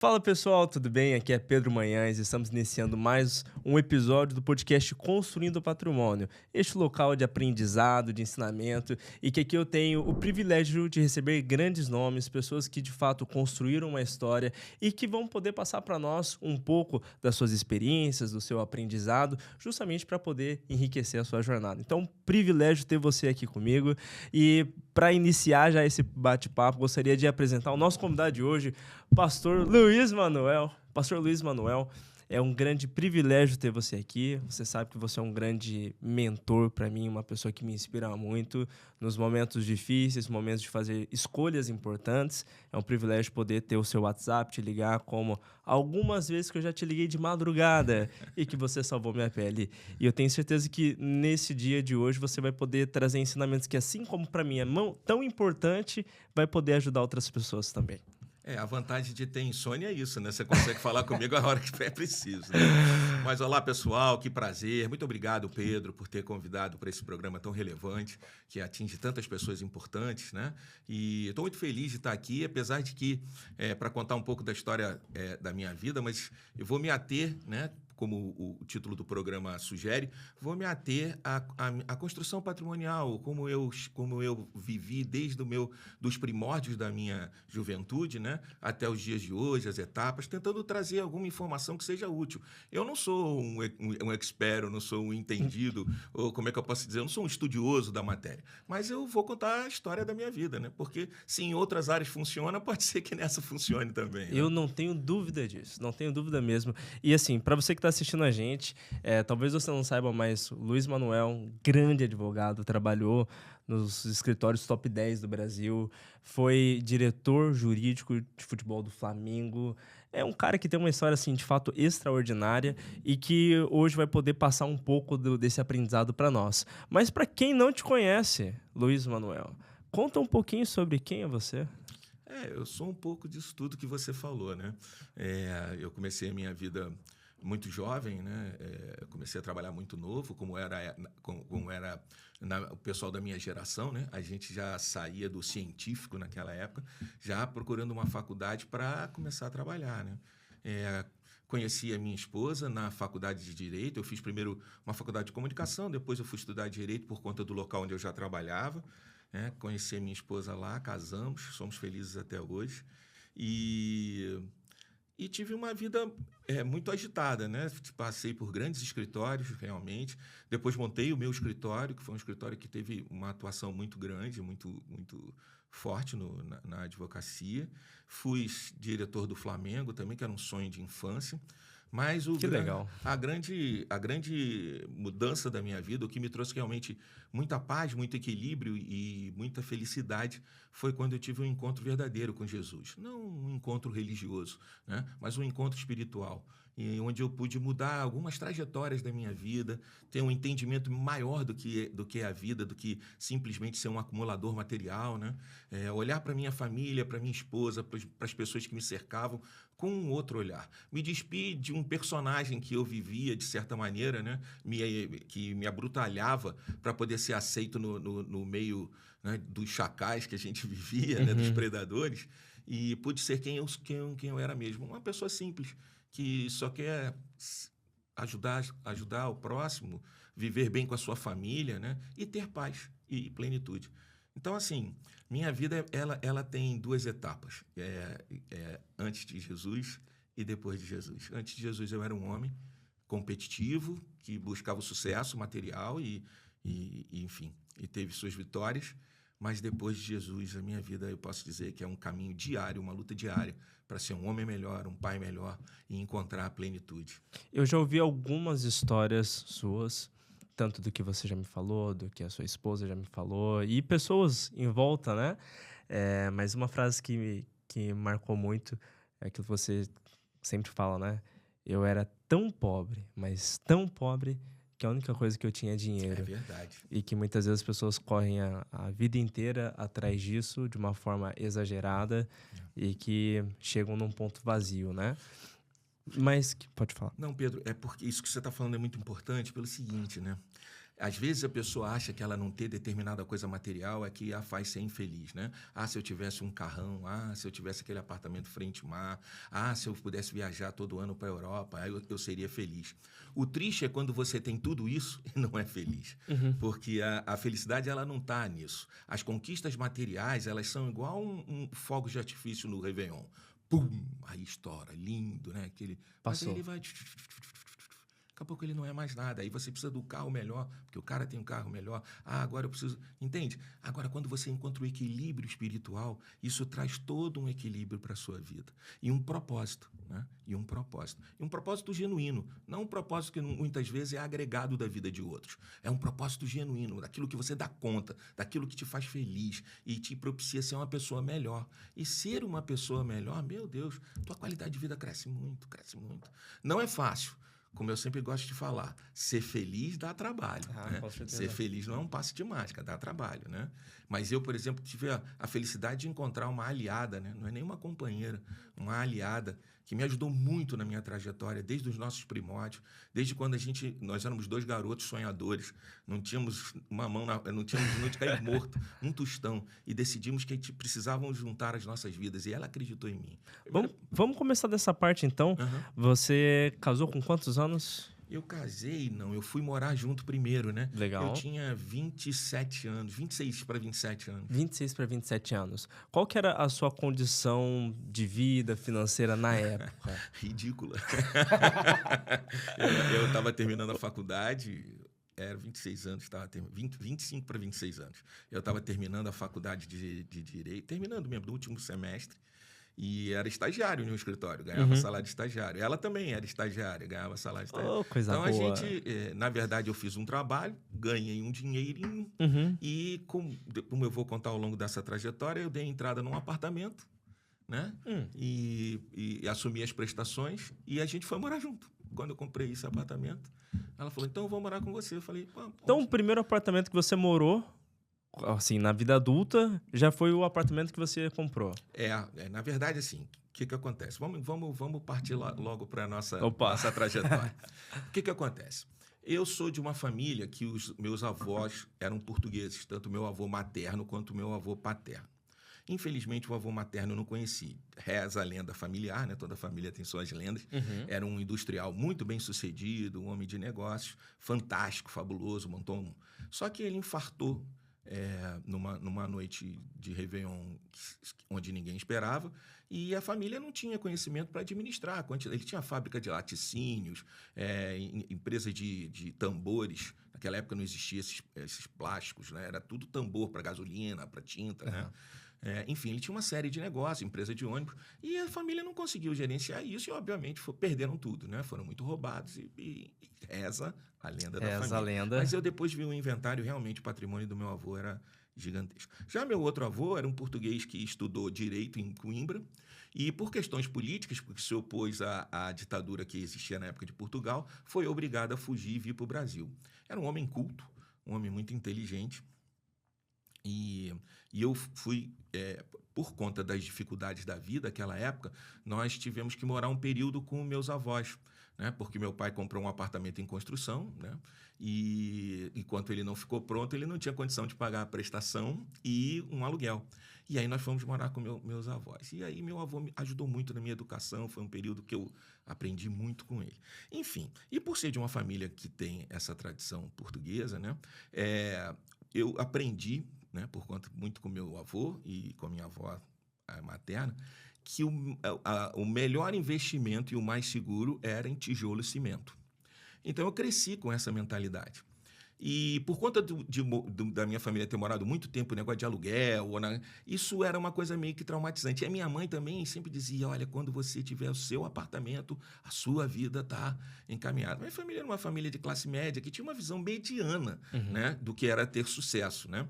Fala pessoal, tudo bem? Aqui é Pedro Manhães e estamos iniciando mais um episódio do podcast Construindo Patrimônio, este local de aprendizado, de ensinamento e que aqui eu tenho o privilégio de receber grandes nomes, pessoas que de fato construíram uma história e que vão poder passar para nós um pouco das suas experiências, do seu aprendizado, justamente para poder enriquecer a sua jornada. Então, um privilégio ter você aqui comigo e para iniciar já esse bate-papo, gostaria de apresentar o nosso convidado de hoje, Pastor Luiz Manuel. Pastor Luiz Manuel, é um grande privilégio ter você aqui. Você sabe que você é um grande mentor para mim, uma pessoa que me inspira muito nos momentos difíceis, momentos de fazer escolhas importantes. É um privilégio poder ter o seu WhatsApp, te ligar, como algumas vezes que eu já te liguei de madrugada e que você salvou minha pele. E eu tenho certeza que nesse dia de hoje você vai poder trazer ensinamentos que, assim como para mim é tão importante, vai poder ajudar outras pessoas também. A vantagem de ter insônia é isso, né? Você consegue falar comigo a hora que é preciso, né? Mas olá, pessoal, que prazer. Muito obrigado, Pedro, por ter convidado para esse programa tão relevante, que atinge tantas pessoas importantes, né? E estou muito feliz de estar aqui, apesar de que, para contar um pouco da história da minha vida, mas eu vou me ater, né? Como o título do programa sugere, vou me ater à construção patrimonial, como eu vivi desde dos primórdios da minha juventude, né, até os dias de hoje, as etapas, tentando trazer alguma informação que seja útil. Eu não sou um expert, eu não sou um entendido, ou como é que eu posso dizer, eu não sou um estudioso da matéria, mas eu vou contar a história da minha vida, né, porque se em outras áreas funciona, pode ser que nessa funcione também, né? Eu não tenho dúvida disso, não tenho dúvida mesmo. E assim, para você que está assistindo a gente, talvez você não saiba, mas o Luiz Manuel, um grande advogado, trabalhou nos escritórios top 10 do Brasil, foi diretor jurídico de futebol do Flamengo. É um cara que tem uma história, assim, de fato extraordinária e que hoje vai poder passar um pouco desse aprendizado para nós. Mas para quem não te conhece, Luiz Manuel, conta um pouquinho sobre quem é você. Eu sou um pouco disso tudo que você falou, né? Eu comecei a minha vida muito jovem, né? Eu comecei a trabalhar muito novo, como era o pessoal da minha geração, né? A gente já saía do científico naquela época, já procurando uma faculdade para começar a trabalhar, né? Conheci a minha esposa na faculdade de Direito. Eu fiz primeiro uma faculdade de comunicação, depois eu fui estudar Direito por conta do local onde eu já trabalhava. Conheci a minha esposa lá, casamos, somos felizes até hoje. E, e tive uma vida muito agitada, né? Passei por grandes escritórios, realmente. Depois montei o meu escritório, que foi um escritório que teve uma atuação muito grande, muito forte na advocacia. Fui diretor do Flamengo também, que era um sonho de infância. Mas Que legal. a grande mudança da minha vida, o que me trouxe realmente muita paz, muito equilíbrio e muita felicidade, foi quando eu tive um encontro verdadeiro com Jesus. Não um encontro religioso, né? Mas um encontro espiritual, e onde eu pude mudar algumas trajetórias da minha vida, ter um entendimento maior do que é a vida, do que simplesmente ser um acumulador material, né? Olhar para minha família, para minha esposa, para as pessoas que me cercavam, com um outro olhar. Me despi de um personagem que eu vivia, de certa maneira, né? Que me abrutalhava para poder ser aceito no meio, né, dos chacais que a gente vivia, né, dos predadores, e pude ser quem eu era mesmo. Uma pessoa simples, que só quer ajudar o próximo, viver bem com a sua família, né, e ter paz e plenitude. Então, assim, minha vida ela tem duas etapas, antes de Jesus e depois de Jesus. Antes de Jesus eu era um homem competitivo, que buscava o sucesso material enfim, e teve suas vitórias, mas depois de Jesus, a minha vida, eu posso dizer que é um caminho diário, uma luta diária, para ser um homem melhor, um pai melhor e encontrar a plenitude. Eu já ouvi algumas histórias suas, tanto do que você já me falou, do que a sua esposa já me falou, e pessoas em volta, né? Mas uma frase que marcou muito é aquilo que você sempre fala, né? Eu era tão pobre, mas tão pobre, que a única coisa que eu tinha é É dinheiro. verdade. E que muitas vezes as pessoas correm a vida inteira atrás disso de uma forma exagerada e que chegam num ponto vazio, né? Mas, pode falar. Não, Pedro, é porque isso que você está falando é muito importante pelo seguinte, né? Às vezes a pessoa acha que ela não ter determinada coisa material é que a faz ser infeliz, né? Ah, se eu tivesse um carrão, se eu tivesse aquele apartamento frente ao mar, se eu pudesse viajar todo ano para a Europa, aí eu seria feliz. O triste é quando você tem tudo isso e não é feliz. Porque a felicidade, ela não está nisso. As conquistas materiais, elas são igual um fogo de artifício no Réveillon. Pum! Aí estoura, lindo, né? Mas aí ele vai... Daqui a pouco ele não é mais nada. Aí você precisa do carro melhor, porque o cara tem um carro melhor. Agora eu preciso... Entende? Agora, quando você encontra o equilíbrio espiritual, isso traz todo um equilíbrio para a sua vida. E um propósito, né? E um propósito genuíno. Não um propósito que muitas vezes é agregado da vida de outros. É um propósito genuíno, daquilo que você dá conta, daquilo que te faz feliz e te propicia ser uma pessoa melhor. E ser uma pessoa melhor, meu Deus, tua qualidade de vida cresce muito, cresce muito. Não é fácil. Como eu sempre gosto de falar, ser feliz dá trabalho. Né? Ser feliz não é um passe de mágica, dá trabalho. Né? Mas eu, por exemplo, tive a felicidade de encontrar uma aliada, né? Não é nem uma companheira, uma aliada que me ajudou muito na minha trajetória, desde os nossos primórdios, desde quando nós éramos 2 garotos sonhadores, não tínhamos uma mão, não tínhamos noite de cair morto, um tostão, e decidimos que a gente precisávamos juntar as nossas vidas, e ela acreditou em mim. Vamos começar dessa parte, então. Você casou com quantos anos? Eu casei, eu fui morar junto primeiro, né? Legal. Eu tinha 27 anos, 26 para 27 anos. 26 para 27 anos. Qual que era a sua condição de vida financeira na época? Ridícula. Eu estava terminando a faculdade, era 26 anos, 25 para 26 anos. Eu estava terminando a faculdade de Direito, terminando mesmo, do último semestre. E era estagiário no escritório, ganhava salário de estagiário. Ela também era estagiária, ganhava salário de estagiário. Coisa então, boa. a gente, na verdade, eu fiz um trabalho, ganhei um dinheirinho. E, como eu vou contar ao longo dessa trajetória, eu dei entrada num apartamento, né? E assumi as prestações e a gente foi morar junto. Quando eu comprei esse apartamento, ela falou, então eu vou morar com você. Eu falei, pô, então, o primeiro apartamento que você morou, assim, na vida adulta, já foi o apartamento que você comprou? Na verdade, assim, o que acontece? Vamos partir logo para a nossa trajetória. O que acontece? Eu sou de uma família que os meus avós eram portugueses, tanto o meu avô materno quanto o meu avô paterno. Infelizmente, o avô materno eu não conheci. Reza a lenda familiar, né? Toda família tem suas lendas. Era um industrial muito bem sucedido, um homem de negócios, fantástico, fabuloso, montou Só que ele infartou numa noite de Réveillon onde ninguém esperava, e a família não tinha conhecimento para administrar. Ele tinha fábrica de laticínios, empresa de tambores. Naquela época não existiam esses plásticos, né? Era tudo tambor para gasolina, para tinta, né? Enfim, ele tinha uma série de negócios, empresa de ônibus, e a família não conseguiu gerenciar isso e, obviamente, perderam tudo, né? Foram muito roubados e reza a lenda da família. A lenda. Mas eu depois vi um inventário, realmente o patrimônio do meu avô era gigantesco. Já meu outro avô era um português que estudou Direito em Coimbra e, por questões políticas, porque se opôs à ditadura que existia na época de Portugal, foi obrigado a fugir e vir para o Brasil. Era um homem culto, um homem muito inteligente. E eu fui, por conta das dificuldades da vida naquela época, nós tivemos que morar um período com meus avós, né? Porque meu pai comprou um apartamento em construção, né? E enquanto ele não ficou pronto, ele não tinha condição de pagar a prestação e um aluguel. E aí nós fomos morar com meus avós. E aí meu avô me ajudou muito na minha educação, foi um período que eu aprendi muito com ele. Enfim, e por ser de uma família que tem essa tradição portuguesa, né? Eu aprendi, né, por conta muito com meu avô e com a minha avó materna, que o melhor investimento e o mais seguro era em tijolo e cimento. Então, eu cresci com essa mentalidade. E por conta da minha família ter morado muito tempo, negócio de aluguel, isso era uma coisa meio que traumatizante. E a minha mãe também sempre dizia, olha, quando você tiver o seu apartamento, a sua vida está encaminhada. Minha família era uma família de classe média que tinha uma visão mediana, né, do que era ter sucesso, né?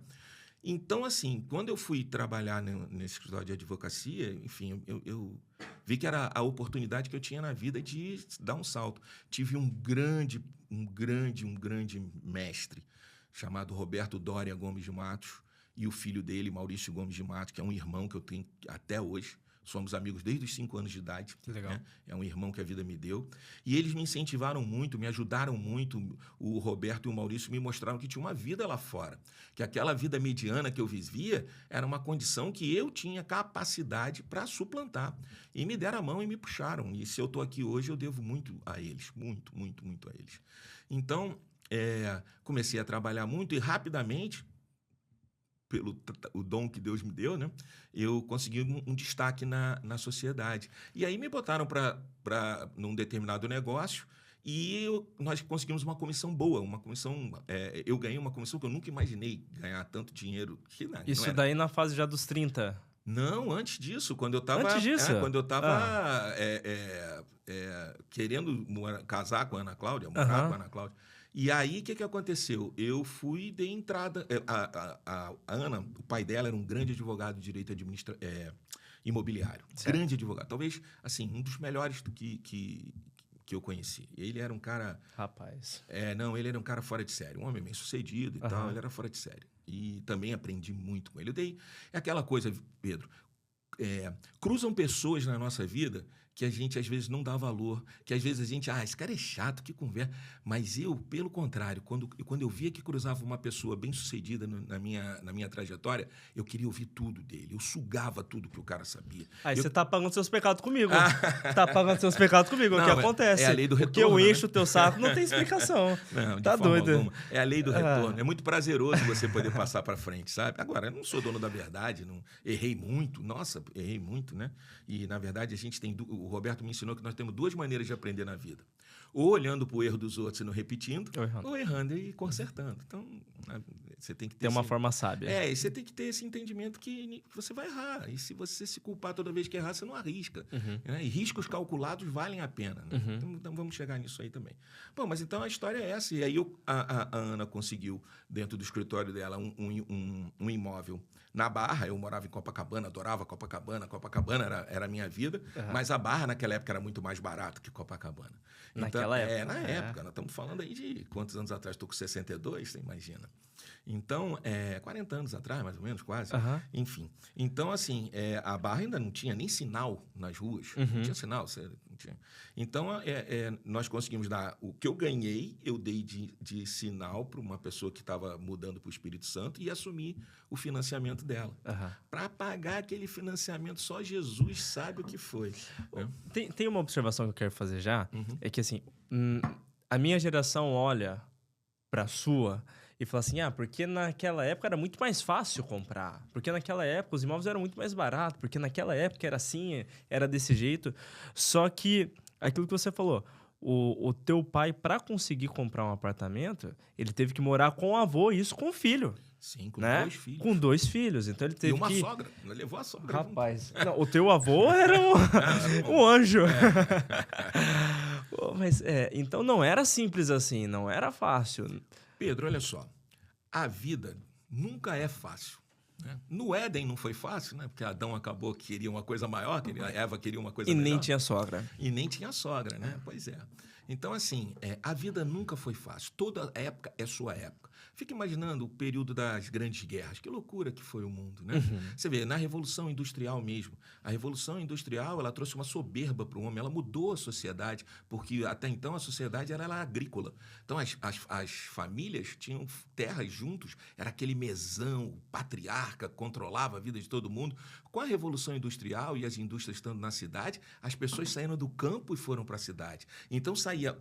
Então, assim, quando eu fui trabalhar nesse escritório de advocacia, enfim, eu vi que era a oportunidade que eu tinha na vida de dar um salto. Tive um grande mestre chamado Roberto Doria Gomes de Matos e o filho dele, Maurício Gomes de Matos, que é um irmão que eu tenho até hoje. somos amigos desde os 5 anos de idade. Que legal. Né? É um irmão que a vida me deu. E eles me incentivaram muito, me ajudaram muito. O Roberto e o Maurício me mostraram que tinha uma vida lá fora. Que aquela vida mediana que eu vivia era uma condição que eu tinha capacidade para suplantar. E me deram a mão e me puxaram. E se eu estou aqui hoje, eu devo muito a eles. Muito, muito, muito a eles. Então, comecei a trabalhar muito e rapidamente, pelo o dom que Deus me deu, né, eu consegui um destaque na sociedade. E aí me botaram num determinado negócio e nós conseguimos uma comissão boa, uma comissão. Eu ganhei uma comissão que eu nunca imaginei ganhar tanto dinheiro. Isso daí na fase já dos 30? Não, antes disso, quando eu estava querendo casar com a Ana Cláudia, morar com a Ana Cláudia. E aí, o que aconteceu? Eu fui e dei entrada. A Ana, o pai dela era um grande advogado de direito imobiliário. Certo. Grande advogado. Talvez, assim, um dos melhores que eu conheci. Ele era um cara... Rapaz. Ele era um cara fora de série. Um homem bem sucedido e tal. Ele era fora de série. E também aprendi muito com ele. É aquela coisa, Pedro. Cruzam pessoas na nossa vida que a gente, às vezes, não dá valor, que, às vezes, a gente... esse cara é chato, que conversa. Mas eu, pelo contrário, quando eu via que cruzava uma pessoa bem-sucedida na minha trajetória, eu queria ouvir tudo dele. Eu sugava tudo que o cara sabia. Você tá pagando seus pecados comigo. Tá pagando seus pecados comigo. Não, o que acontece? É a lei do retorno. Porque eu encho o teu saco, não tem explicação. Não, tá doido. Alguma. É a lei do retorno. É muito prazeroso você poder passar para frente, sabe? Agora, eu não sou dono da verdade, não errei muito. Nossa, errei muito, né? E, na verdade, a gente tem... O Roberto me ensinou que nós temos 2 maneiras de aprender na vida. Ou olhando para o erro dos outros e não repetindo, ou errando e consertando. Então, você tem que ter... Tem uma forma sábia. E você tem que ter esse entendimento que você vai errar. E se você se culpar toda vez que errar, você não arrisca. Né? E riscos calculados valem a pena. Né? Então, vamos chegar nisso aí também. Bom, mas então a história é essa. E aí a Ana conseguiu, dentro do escritório dela, um imóvel na Barra. Eu morava em Copacabana, adorava Copacabana. Copacabana era a minha vida. Mas a Barra, naquela época, era muito mais barato que Copacabana. Naquela época. Na época. Nós estamos falando aí de quantos anos atrás? Estou com 62, você imagina. Então, 40 anos atrás, mais ou menos, quase. Enfim. Então, assim, a Barra ainda não tinha nem sinal nas ruas. Não tinha sinal, sério, não tinha. Então, nós conseguimos dar... O que eu ganhei, eu dei de sinal para uma pessoa que estava mudando para o Espírito Santo e assumi o financiamento dela. Para pagar aquele financiamento, só Jesus sabe o que foi. Né? Tem uma observação que eu quero fazer já, é que, assim, a minha geração olha para a sua... E fala assim, porque naquela época era muito mais fácil comprar. Porque naquela época os imóveis eram muito mais baratos. Porque naquela época era assim, era desse jeito. Só que, aquilo que você falou, o teu pai, para conseguir comprar um apartamento, ele teve que morar com o avô, isso com o filho. Sim, com 2 filhos. Com 2 filhos. Então ele teve e uma sogra. Ele levou a sogra. Rapaz, não, o teu avô era um anjo. Mas, então não era simples assim, não era fácil. Pedro, olha só, a vida nunca é fácil. Né? No Éden não foi fácil, né? Porque Adão acabou que queria uma coisa maior, a Eva queria uma coisa melhor. E nem tinha sogra. E nem tinha sogra, né? Pois é. Então, assim, a vida nunca foi fácil. Toda época é sua época. Fica imaginando o período das grandes guerras. Que loucura que foi o mundo, né? Você vê, na Revolução Industrial mesmo. A Revolução Industrial, ela trouxe uma soberba para o homem. Ela mudou a sociedade, porque até então a sociedade era agrícola. Então, as famílias tinham terras juntos. Era aquele mesão, o patriarca controlava a vida de todo mundo. Com a Revolução Industrial e as indústrias estando na cidade, as pessoas saíram do campo e foram para a cidade. Então, saía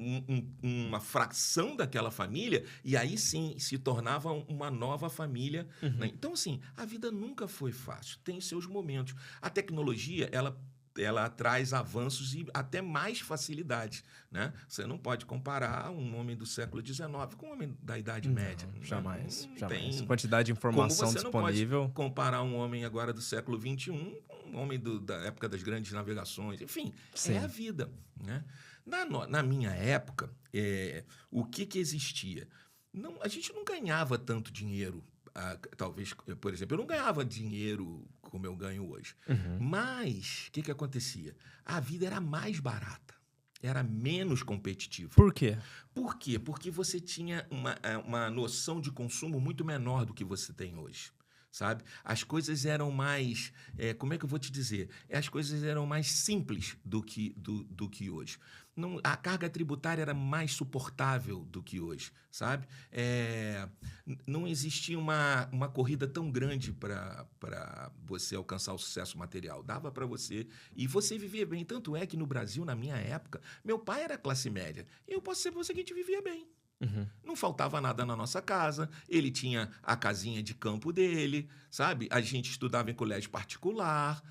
uma fração daquela família e aí sim se tornava uma nova família. Né? Então, assim, a vida nunca foi fácil. Tem seus momentos. A tecnologia, ela traz avanços e até mais facilidade. Né? Você não pode comparar um homem do século XIX com um homem da Idade Média. Jamais. Não jamais. Tem... Quantidade de informação disponível. Não pode comparar um homem agora do século XXI com um homem da época das grandes navegações. Enfim, é a vida. Né? Na minha época, o que existia? A gente não ganhava tanto dinheiro. Talvez, por exemplo, eu não ganhava dinheiro como eu ganho hoje. Mas, o que acontecia? A vida era mais barata. Era menos competitiva. Por quê? Por quê? Porque você tinha uma noção de consumo muito menor do que você tem hoje. sabe? As coisas eram mais... como é que eu vou te dizer? As coisas eram mais simples do que hoje. Não, a carga tributária era mais suportável do que hoje, sabe? Não existia uma corrida tão grande para você alcançar o sucesso material. Dava para você... E você vivia bem. Tanto é que no Brasil, na minha época, meu pai era classe média. E eu posso ser para você que a gente vivia bem. Uhum. Não faltava nada na nossa casa, ele tinha a casinha de campo dele, sabe? A gente estudava em colégio particular.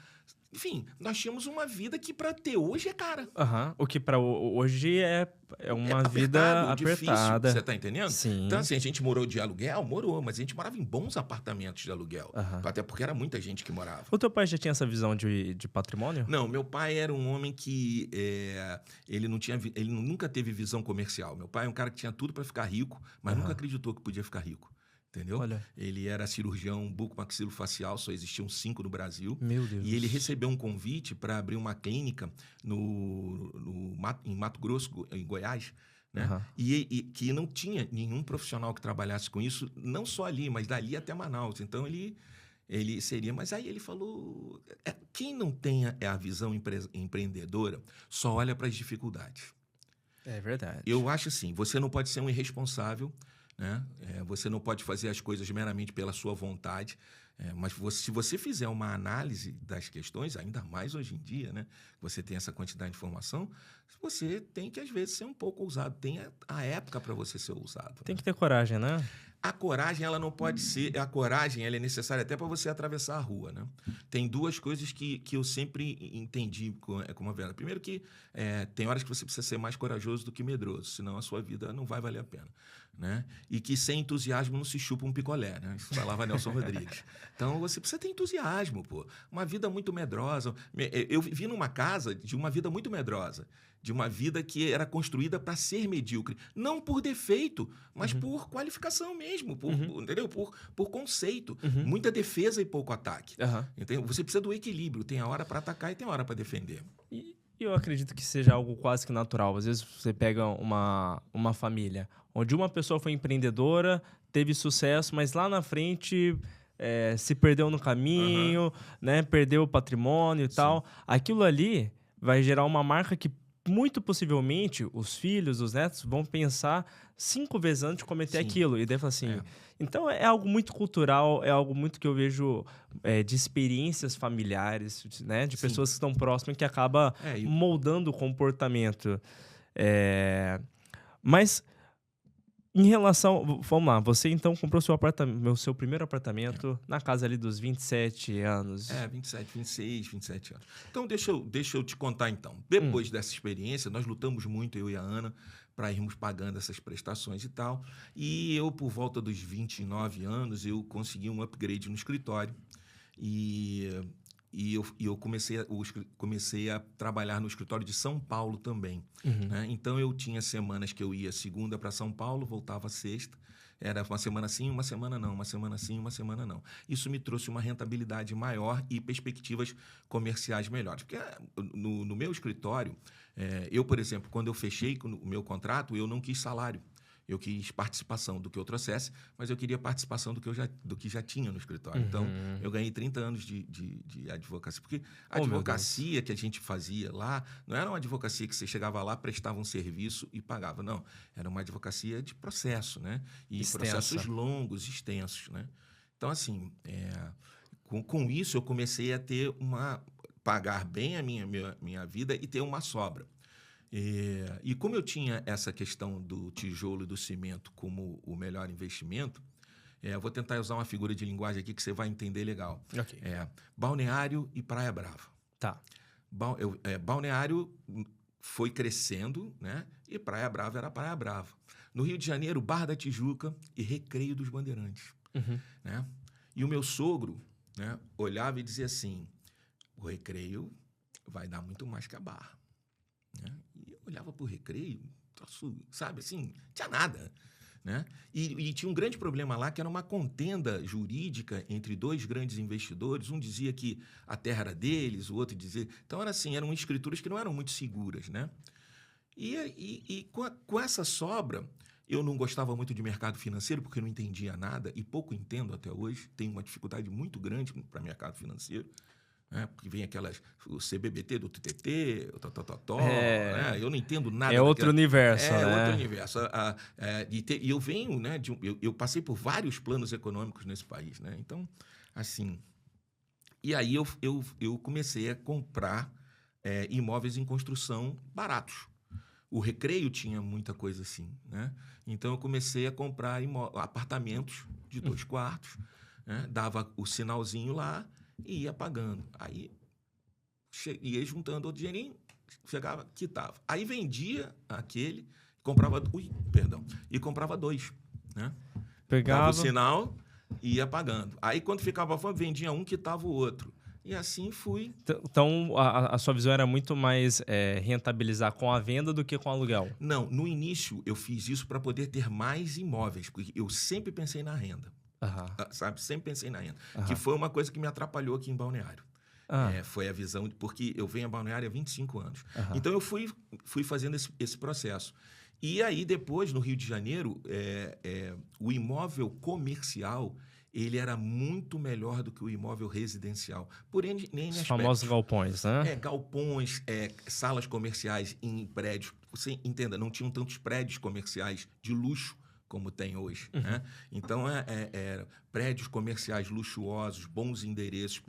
Enfim, nós tínhamos uma vida que para ter hoje é cara. Uhum. O que para hoje é uma vida difícil, apertada. você tá entendendo? Sim. Então, assim, a gente morou de aluguel? Morou, mas a gente morava em bons apartamentos de aluguel. Uhum. Até porque era muita gente que morava. O teu pai já tinha essa visão de patrimônio? Não, meu pai era um homem que ele nunca teve visão comercial. Meu pai é um cara que tinha tudo para ficar rico, mas nunca acreditou que podia ficar rico. Entendeu? Olha. Ele era cirurgião bucomaxilofacial, só existiam 5 no Brasil. Meu Deus. E ele recebeu um convite para abrir uma clínica em Mato Grosso, em Goiás, né? Uhum. E que não tinha nenhum profissional que trabalhasse com isso, não só ali, mas dali até Manaus. Então ele seria... Mas aí ele falou... quem não tem a visão empreendedora só olha para as dificuldades. É verdade. Eu acho assim, você não pode ser um irresponsável, né? Você não pode fazer as coisas meramente pela sua vontade, mas se você fizer uma análise das questões, ainda mais hoje em dia, né? Você tem essa quantidade de informação, você tem que, às vezes, ser um pouco ousado. Tem a época para você ser ousado. Tem que ter coragem, né? A coragem, ela não pode ser... A coragem, ela é necessária até para você atravessar a rua, né? Tem duas coisas que eu sempre entendi como a verdade. Primeiro que tem horas que você precisa ser mais corajoso do que medroso, senão a sua vida não vai valer a pena, né? E que sem entusiasmo não se chupa um picolé, né? Isso falava Nelson Rodrigues. Então, você precisa ter entusiasmo, pô. Uma vida muito medrosa. Eu vivi numa casa de uma vida muito medrosa, de uma vida que era construída para ser medíocre. Não por defeito, mas por qualificação mesmo, entendeu? Por conceito. Muita defesa e pouco ataque. Entendeu? Você precisa do equilíbrio. Tem a hora para atacar e tem a hora para defender. E eu acredito que seja algo quase que natural. Às vezes você pega uma família onde uma pessoa foi empreendedora, teve sucesso, mas lá na frente... se perdeu no caminho, né? Perdeu o patrimônio e tal. Aquilo ali vai gerar uma marca que muito possivelmente os filhos, os netos vão pensar 5 vezes antes de cometer aquilo. E daí fala assim... Então é algo muito cultural, é algo muito que eu vejo de experiências familiares, né? De pessoas que estão próximas que acaba moldando o comportamento. Mas... Em relação... Vamos lá. Você, então, comprou seu primeiro apartamento na casa ali dos 27 anos. 27, 26, 27 anos. Então, deixa eu te contar, então. Depois dessa experiência, nós lutamos muito, eu e a Ana, para irmos pagando essas prestações e tal. E eu, por volta dos 29 anos, eu consegui um upgrade no escritório. E eu comecei a trabalhar no escritório de São Paulo também. Né? Então, eu tinha semanas que eu ia segunda para São Paulo, voltava sexta. Era uma semana sim, uma semana não, uma semana sim, uma semana não. Isso me trouxe uma rentabilidade maior e perspectivas comerciais melhores. Porque no meu escritório, eu, por exemplo, quando eu fechei o meu contrato, eu não quis salário. Eu quis participação do que eu trouxesse, mas eu queria participação do que já tinha no escritório. Então, eu ganhei 30 anos de advocacia. Porque a advocacia que a gente fazia lá, não era uma advocacia que você chegava lá, prestava um serviço e pagava. Não, era uma advocacia de processo, né? E processos longos, extensos, né? Então, assim, com isso eu comecei a ter pagar bem a minha vida e ter uma sobra. E como eu tinha essa questão do tijolo e do cimento como o melhor investimento, eu vou tentar usar uma figura de linguagem aqui que você vai entender legal. Okay. Balneário e Praia Brava. Tá. Balneário foi crescendo, né? E Praia Brava era Praia Brava. No Rio de Janeiro, Barra da Tijuca e Recreio dos Bandeirantes. Né? E o meu sogro, né, olhava e dizia assim, o Recreio vai dar muito mais que a Barra. Né? E eu olhava para o Recreio, sabe, assim, não tinha nada. Né? E tinha um grande problema lá, que era uma contenda jurídica entre 2 grandes investidores. Um dizia que a terra era deles, o outro dizia... Então, eram escrituras que não eram muito seguras. Né? E com essa sobra, Eu não gostava muito de mercado financeiro porque eu não entendia nada e pouco entendo até hoje. Tenho uma dificuldade muito grande para mercado financeiro. Porque vem o CBBT do TTT, o tototó, né? Eu não entendo nada. É outro universo, né? É outro universo. E eu venho, né? Eu passei por vários planos econômicos nesse país, né? Então, assim... E aí eu comecei a comprar imóveis em construção baratos. O Recreio tinha muita coisa assim, né? Então, eu comecei a comprar apartamentos de 2 quartos, né? Dava o sinalzinho lá e ia pagando. Aí, ia juntando o dinheirinho, chegava, quitava. Aí, vendia aquele, comprava... E comprava 2, né? Pegava... Dava o sinal e ia pagando. Aí, quando ficava fome, vendia um, quitava o outro. E assim fui. Então, a sua visão era muito mais rentabilizar com a venda do que com o aluguel? Não, no início eu fiz isso para poder ter mais imóveis, porque eu sempre pensei na renda. Sabe? Sempre pensei na renda. Que foi uma coisa que me atrapalhou aqui em Balneário. Foi a visão, porque eu venho a Balneário há 25 anos. Então, eu fui fazendo esse processo. E aí, depois, no Rio de Janeiro, o imóvel comercial... ele era muito melhor do que o imóvel residencial. Por N aspectos. Os famosos galpões, né? Galpões, salas comerciais em prédios. Você entenda, não tinham tantos prédios comerciais de luxo como tem hoje. Né? Então, prédios comerciais luxuosos, bons endereços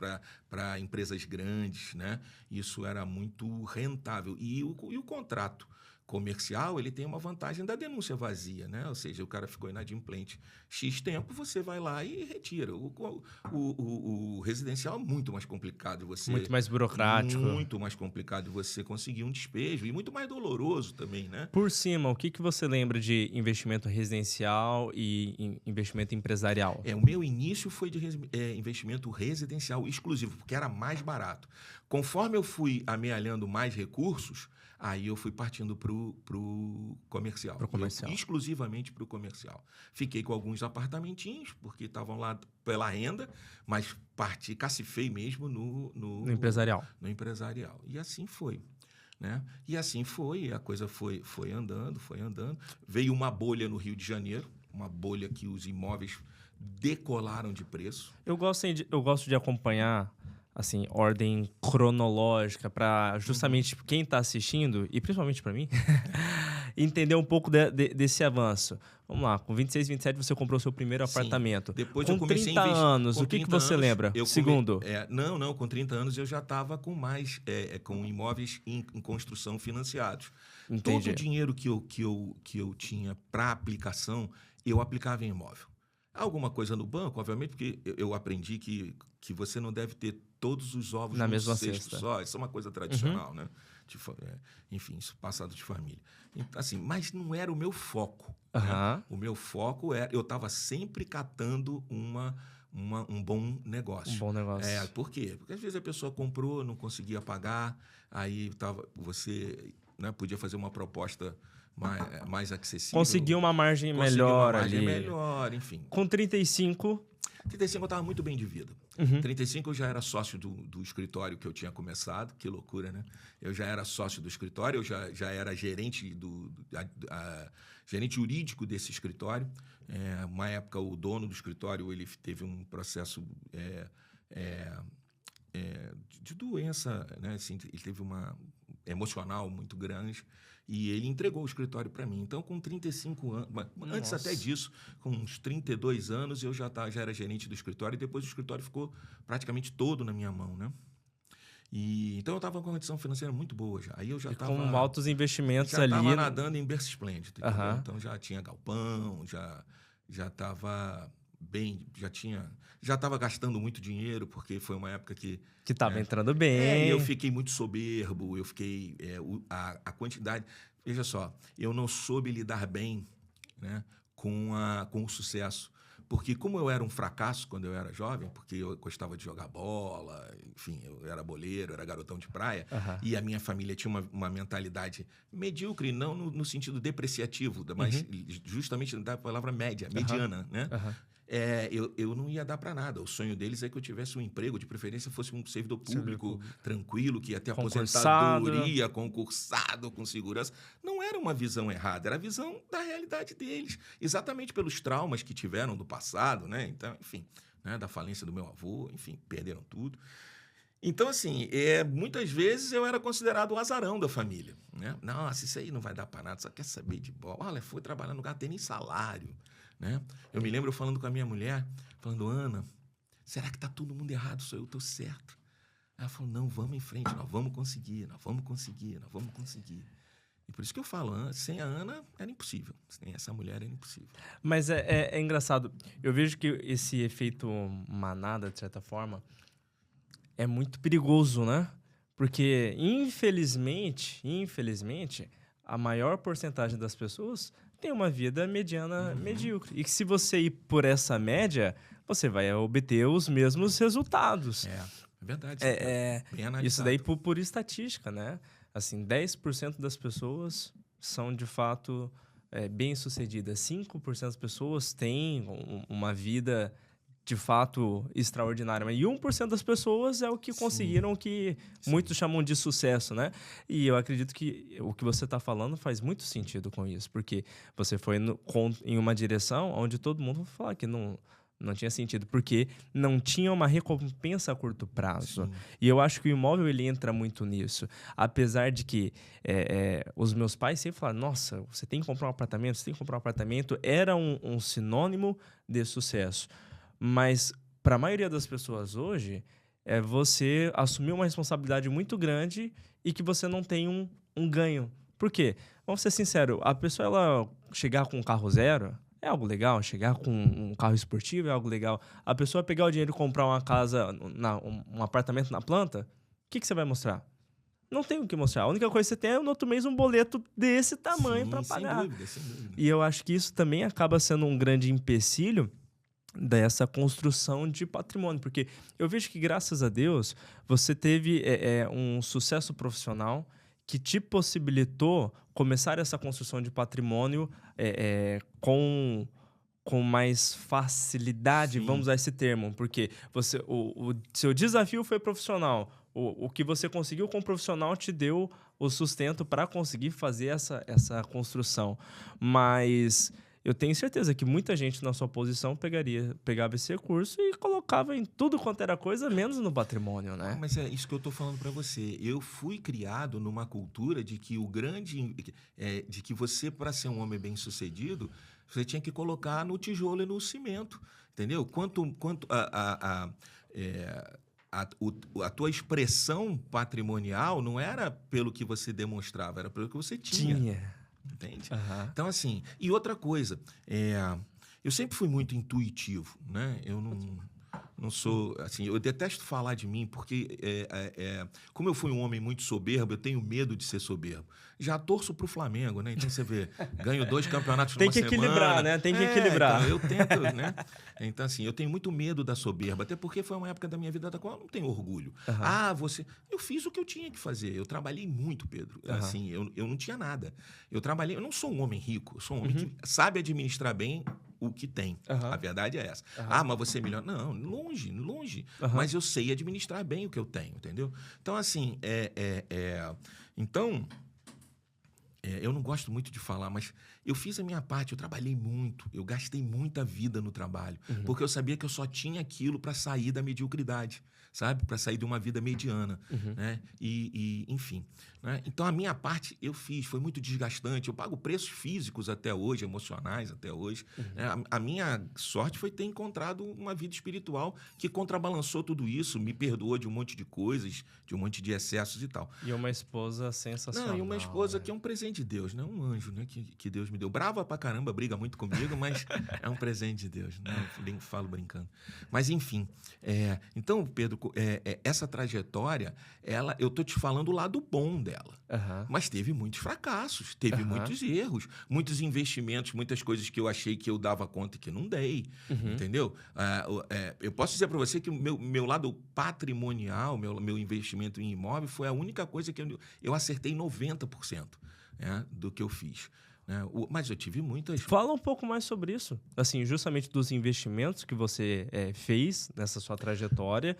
para empresas grandes. Né? Isso era muito rentável. E o contrato comercial, ele tem uma vantagem da denúncia vazia, né? Ou seja, o cara ficou inadimplente X tempo, você vai lá e retira. O residencial é muito mais complicado. Muito mais burocrático. Muito mais complicado de você conseguir um despejo e muito mais doloroso também, né? Por cima, o que você lembra de investimento residencial e investimento empresarial? O meu início foi de investimento residencial exclusivo, porque era mais barato. Conforme eu fui amealhando mais recursos, aí eu fui partindo para o comercial. Exclusivamente para o comercial. Fiquei com alguns apartamentinhos, porque estavam lá pela renda, mas cacifei mesmo no empresarial. No empresarial. E assim foi. Né? E assim foi, a coisa foi andando. Veio uma bolha no Rio de Janeiro, uma bolha que os imóveis decolaram de preço. Eu gosto de acompanhar... assim, ordem cronológica para justamente quem está assistindo, e principalmente para mim, entender um pouco desse avanço. Vamos lá, com 26, 27 você comprou seu primeiro apartamento. Depois com eu comecei 30 anos, o que você lembra? Segundo? Não, com 30 anos eu já estava com com imóveis em construção financiados. Entendi. Todo o dinheiro que eu tinha para aplicação, eu aplicava em imóvel. Alguma coisa no banco, obviamente, porque eu aprendi que você não deve ter todos os ovos na no mesma cesto cesta. só. Isso é uma coisa tradicional, né? Enfim, isso passado de família. Assim, mas não era o meu foco. Né? O meu foco era... Eu estava sempre catando um bom negócio. Um bom negócio. Por quê? Porque às vezes a pessoa comprou, não conseguia pagar, aí você podia fazer uma proposta mais acessível. Conseguiu uma margem melhor ali. Melhor, enfim. Com 35... 35 eu estava muito bem de vida. 35 eu já era sócio do escritório que eu tinha começado. Que loucura, né? Eu já era sócio do escritório, eu já era gerente gerente jurídico desse escritório. Uma época, o dono do escritório ele teve um processo de doença, né? Assim, ele teve uma emocional muito grande. E ele entregou o escritório para mim. Então, com 35 anos... Antes até disso, com uns 32 anos, eu já era gerente do escritório. E depois o escritório ficou praticamente todo na minha mão, né? Então, eu estava com uma condição financeira muito boa já. Aí eu já estava... Com altos investimentos ali... Já estava nadando em berço esplêndido. Então, já tinha galpão, já estava... já estava gastando muito dinheiro, porque foi uma época que estava entrando bem. Eu fiquei muito soberbo, eu fiquei... a quantidade... Veja só, eu não soube lidar bem, né, com o sucesso. Porque como eu era um fracasso quando eu era jovem, porque eu gostava de jogar bola, enfim, eu era boleiro, era garotão de praia, e a minha família tinha uma mentalidade medíocre, não no sentido depreciativo, mas justamente da palavra média, mediana, né? eu não ia dar para nada. O sonho deles é que eu tivesse um emprego, de preferência fosse um servidor público, tranquilo, que ia ter aposentadoria, concursado, com segurança. Não era uma visão errada, era a visão da realidade deles. Exatamente pelos traumas que tiveram do passado, né? Então, enfim, né? Da falência do meu avô, enfim, perderam tudo. Então, assim, muitas vezes eu era considerado o azarão da família, né? Nossa, isso aí não vai dar para nada, só quer saber de bola. Olha, foi trabalhar no lugar, tem nem salário, né? Eu me lembro falando com a minha mulher, falando, Ana, será que está todo mundo errado, só eu estou certo? Ela falou, não, vamos em frente, nós vamos conseguir, nós vamos conseguir, nós vamos conseguir. E por isso que eu falo, sem a Ana era impossível, sem essa mulher era impossível. Mas é engraçado, eu vejo que esse efeito manada, de certa forma, é muito perigoso, né? Porque, infelizmente, a maior porcentagem das pessoas tem uma vida mediana, medíocre. E que se você ir por essa média, você vai obter os mesmos resultados. É verdade. Bem analisado. Isso daí por estatística, né? Assim, 10% das pessoas são, de fato, bem-sucedidas. 5% das pessoas têm uma vida, de fato, extraordinária. E 1% das pessoas é o que conseguiram, que muitos chamam de sucesso, né? E eu acredito que o que você está falando faz muito sentido com isso, porque você foi em uma direção onde todo mundo vai falar que não tinha sentido, porque não tinha uma recompensa a curto prazo. Sim. E eu acho que o imóvel ele entra muito nisso. Apesar de que os meus pais sempre falaram, nossa, você tem que comprar um apartamento, você tem que comprar um apartamento. Era um sinônimo de sucesso. Mas, para a maioria das pessoas hoje, você assumiu uma responsabilidade muito grande e que você não tem um ganho. Por quê? Vamos ser sinceros, a pessoa ela chegar com um carro zero é algo legal, chegar com um carro esportivo é algo legal. A pessoa pegar o dinheiro e comprar uma casa, um apartamento na planta, o que você vai mostrar? Não tem o que mostrar. A única coisa que você tem é no outro mês um boleto desse tamanho para pagar. Sem dúvida. E eu acho que isso também acaba sendo um grande empecilho dessa construção de patrimônio, porque eu vejo que, graças a Deus, você teve um sucesso profissional que te possibilitou começar essa construção de patrimônio com mais facilidade, vamos usar esse termo, porque o seu desafio foi profissional, o que você conseguiu com o profissional te deu o sustento para conseguir fazer essa construção, mas eu tenho certeza que muita gente na sua posição pegava esse recurso e colocava em tudo quanto era coisa, menos no patrimônio, né? Mas é isso que eu estou falando para você. Eu fui criado numa cultura de que de que você, para ser um homem bem-sucedido, você tinha que colocar no tijolo e no cimento, entendeu? Quanto a tua expressão patrimonial não era pelo que você demonstrava, era pelo que você tinha. Entende? Então, assim, e outra coisa, eu sempre fui muito intuitivo, né? Eu não sou, assim, eu detesto falar de mim, porque como eu fui um homem muito soberbo, eu tenho medo de ser soberbo. Já torço pro Flamengo, né? Então, você vê, ganho 2 campeonatos numa semana. Tem que equilibrar, né? Tem que equilibrar. Então, eu tento, né? Então, assim, eu tenho muito medo da soberba, até porque foi uma época da minha vida da qual eu não tenho orgulho. Eu fiz o que eu tinha que fazer. Eu trabalhei muito, Pedro. Assim, eu não tinha nada. Eu não sou um homem rico, eu sou um homem que sabe administrar bem o que tem. A verdade é essa. Mas você é melhor. Não, longe. Mas eu sei administrar bem o que eu tenho, entendeu? Então, assim, eu não gosto muito de falar, mas eu fiz a minha parte, eu trabalhei muito, eu gastei muita vida no trabalho, porque eu sabia que eu só tinha aquilo para sair da mediocridade, sabe? Para sair de uma vida mediana, né? Enfim. Né? Então, a minha parte eu fiz, foi muito desgastante. Eu pago preços físicos até hoje, emocionais até hoje. A minha sorte foi ter encontrado uma vida espiritual que contrabalançou tudo isso, me perdoou de um monte de coisas, de um monte de excessos e tal. E uma esposa sensacional. Não, e uma esposa que é um presente de Deus, né? Um anjo, né? Que Deus me deu. Brava pra caramba, briga muito comigo, mas é um presente de Deus, né? Eu falo brincando. Mas, enfim. Então, Pedro, essa trajetória, eu tô te falando o lado bom dela. Mas teve muitos fracassos, teve muitos erros, muitos investimentos, muitas coisas que eu achei que eu dava conta e que não dei, entendeu? Eu posso dizer para você que o meu lado patrimonial, meu investimento em imóvel foi a única coisa que eu acertei 90%, do que eu fiz. né? Mas eu tive muitas... Fala um pouco mais sobre isso. Assim, justamente dos investimentos que você fez nessa sua trajetória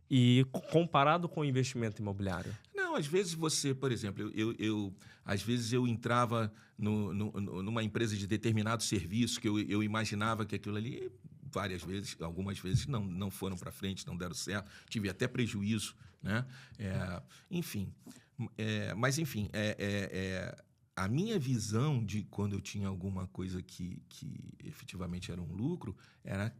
e comparado com o investimento imobiliário. Não, às vezes você, por exemplo, às vezes eu entrava numa empresa de determinado serviço que eu imaginava que aquilo ali, várias vezes, algumas vezes não foram para frente, não deram certo, tive até prejuízo, né? Mas enfim, a minha visão de quando eu tinha alguma coisa que efetivamente era um lucro era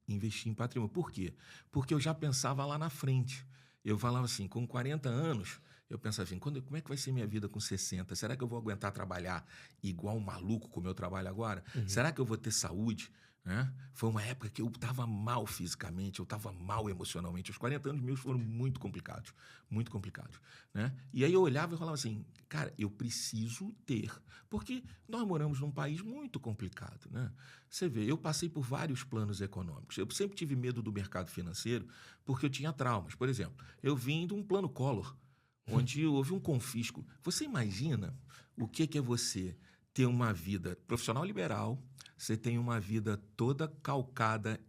investir em patrimônio. Por quê? Porque eu já pensava lá na frente. Eu falava assim, com 40 anos, eu pensava assim, como é que vai ser minha vida com 60? Será que eu vou aguentar trabalhar igual um maluco como eu trabalho agora? Uhum. Será que eu vou ter saúde? Né? Foi uma época que eu estava mal fisicamente, eu estava mal emocionalmente. Os 40 anos meus foram muito complicados, né? E aí eu olhava e falava assim, cara, eu preciso ter, porque nós moramos num país muito complicado, né? Você vê, eu passei por vários planos econômicos. Eu sempre tive medo do mercado financeiro porque eu tinha traumas. Por exemplo, eu vim de um plano Collor, onde houve um confisco. Você imagina o que é você ter uma vida profissional liberal, você tem uma vida toda calcada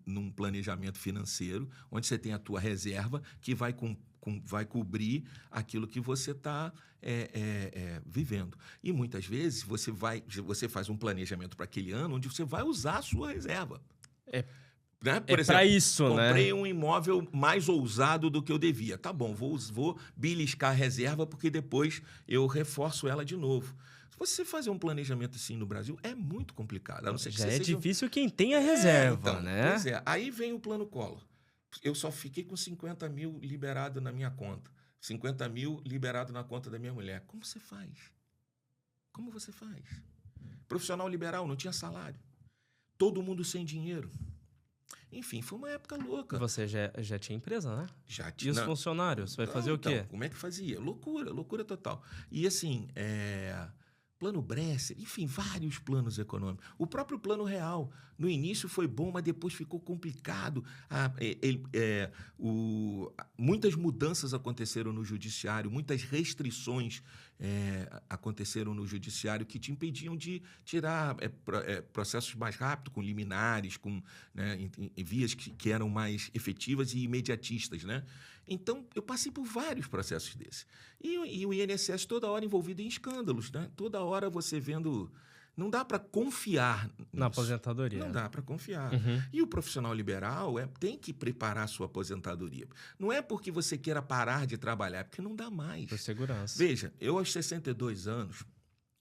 num planejamento financeiro, onde você tem a tua reserva que vai cobrir aquilo que você está vivendo. E muitas vezes você faz um planejamento para aquele ano onde você vai usar a sua reserva. Né? Por exemplo, para isso, comprei um imóvel mais ousado do que eu devia. Tá bom, vou beliscar a reserva porque depois eu reforço ela de novo. Se você fazer um planejamento assim no Brasil, é muito complicado. A não ser que já você é seja... difícil quem tem a reserva, então, né? Pois é. Aí vem o plano Collor. Eu só fiquei com 50 mil liberado na minha conta. 50 mil liberado na conta da minha mulher. Como você faz? Como você faz? Profissional liberal, não tinha salário. Todo mundo sem dinheiro. Enfim, foi uma época louca. Você já tinha empresa, né? Já tinha. E os funcionários? Você vai fazer o quê? Como é que fazia? Loucura total. E assim, plano Bresser, enfim, vários planos econômicos. O próprio plano real, no início foi bom, mas depois ficou complicado. Muitas mudanças aconteceram no judiciário, muitas restrições aconteceram no judiciário que te impediam de tirar processos mais rápido, com liminares, com em vias que eram mais efetivas e imediatistas, né? Então, eu passei por vários processos desses. E o INSS toda hora envolvido em escândalos, né? Toda hora você vendo... Não dá para confiar na aposentadoria. Não dá para confiar. Uhum. E o profissional liberal tem que preparar a sua aposentadoria. Não é porque você queira parar de trabalhar, é porque não dá mais. Por segurança. Veja, eu aos 62 anos,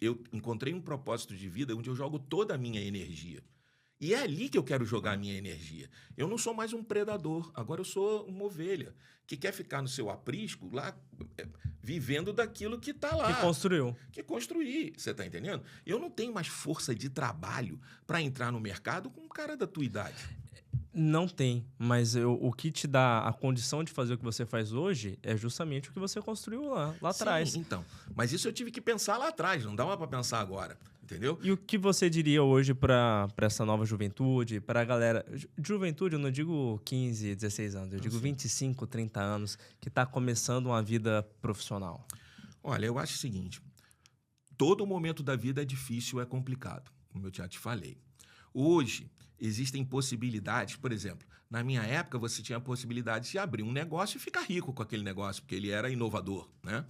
eu encontrei um propósito de vida onde eu jogo toda a minha energia. E é ali que eu quero jogar a minha energia. Eu não sou mais um predador, agora eu sou uma ovelha que quer ficar no seu aprisco lá, vivendo daquilo que está lá. Que construiu. Que construir, você está entendendo? Eu não tenho mais força de trabalho para entrar no mercado com um cara da tua idade. Não tem, mas o que te dá a condição de fazer o que você faz hoje é justamente o que você construiu lá atrás. Sim, então. Mas isso eu tive que pensar lá atrás, não dá mais para pensar agora. Entendeu? E o que você diria hoje para essa nova juventude, para a galera... Juventude, eu não digo 15, 16 anos, eu digo 25, 30 anos, que está começando uma vida profissional. Olha, eu acho o seguinte, todo momento da vida é difícil, é complicado, como eu já te falei. Hoje, existem possibilidades, por exemplo, na minha época você tinha a possibilidade de abrir um negócio e ficar rico com aquele negócio, porque ele era inovador, né?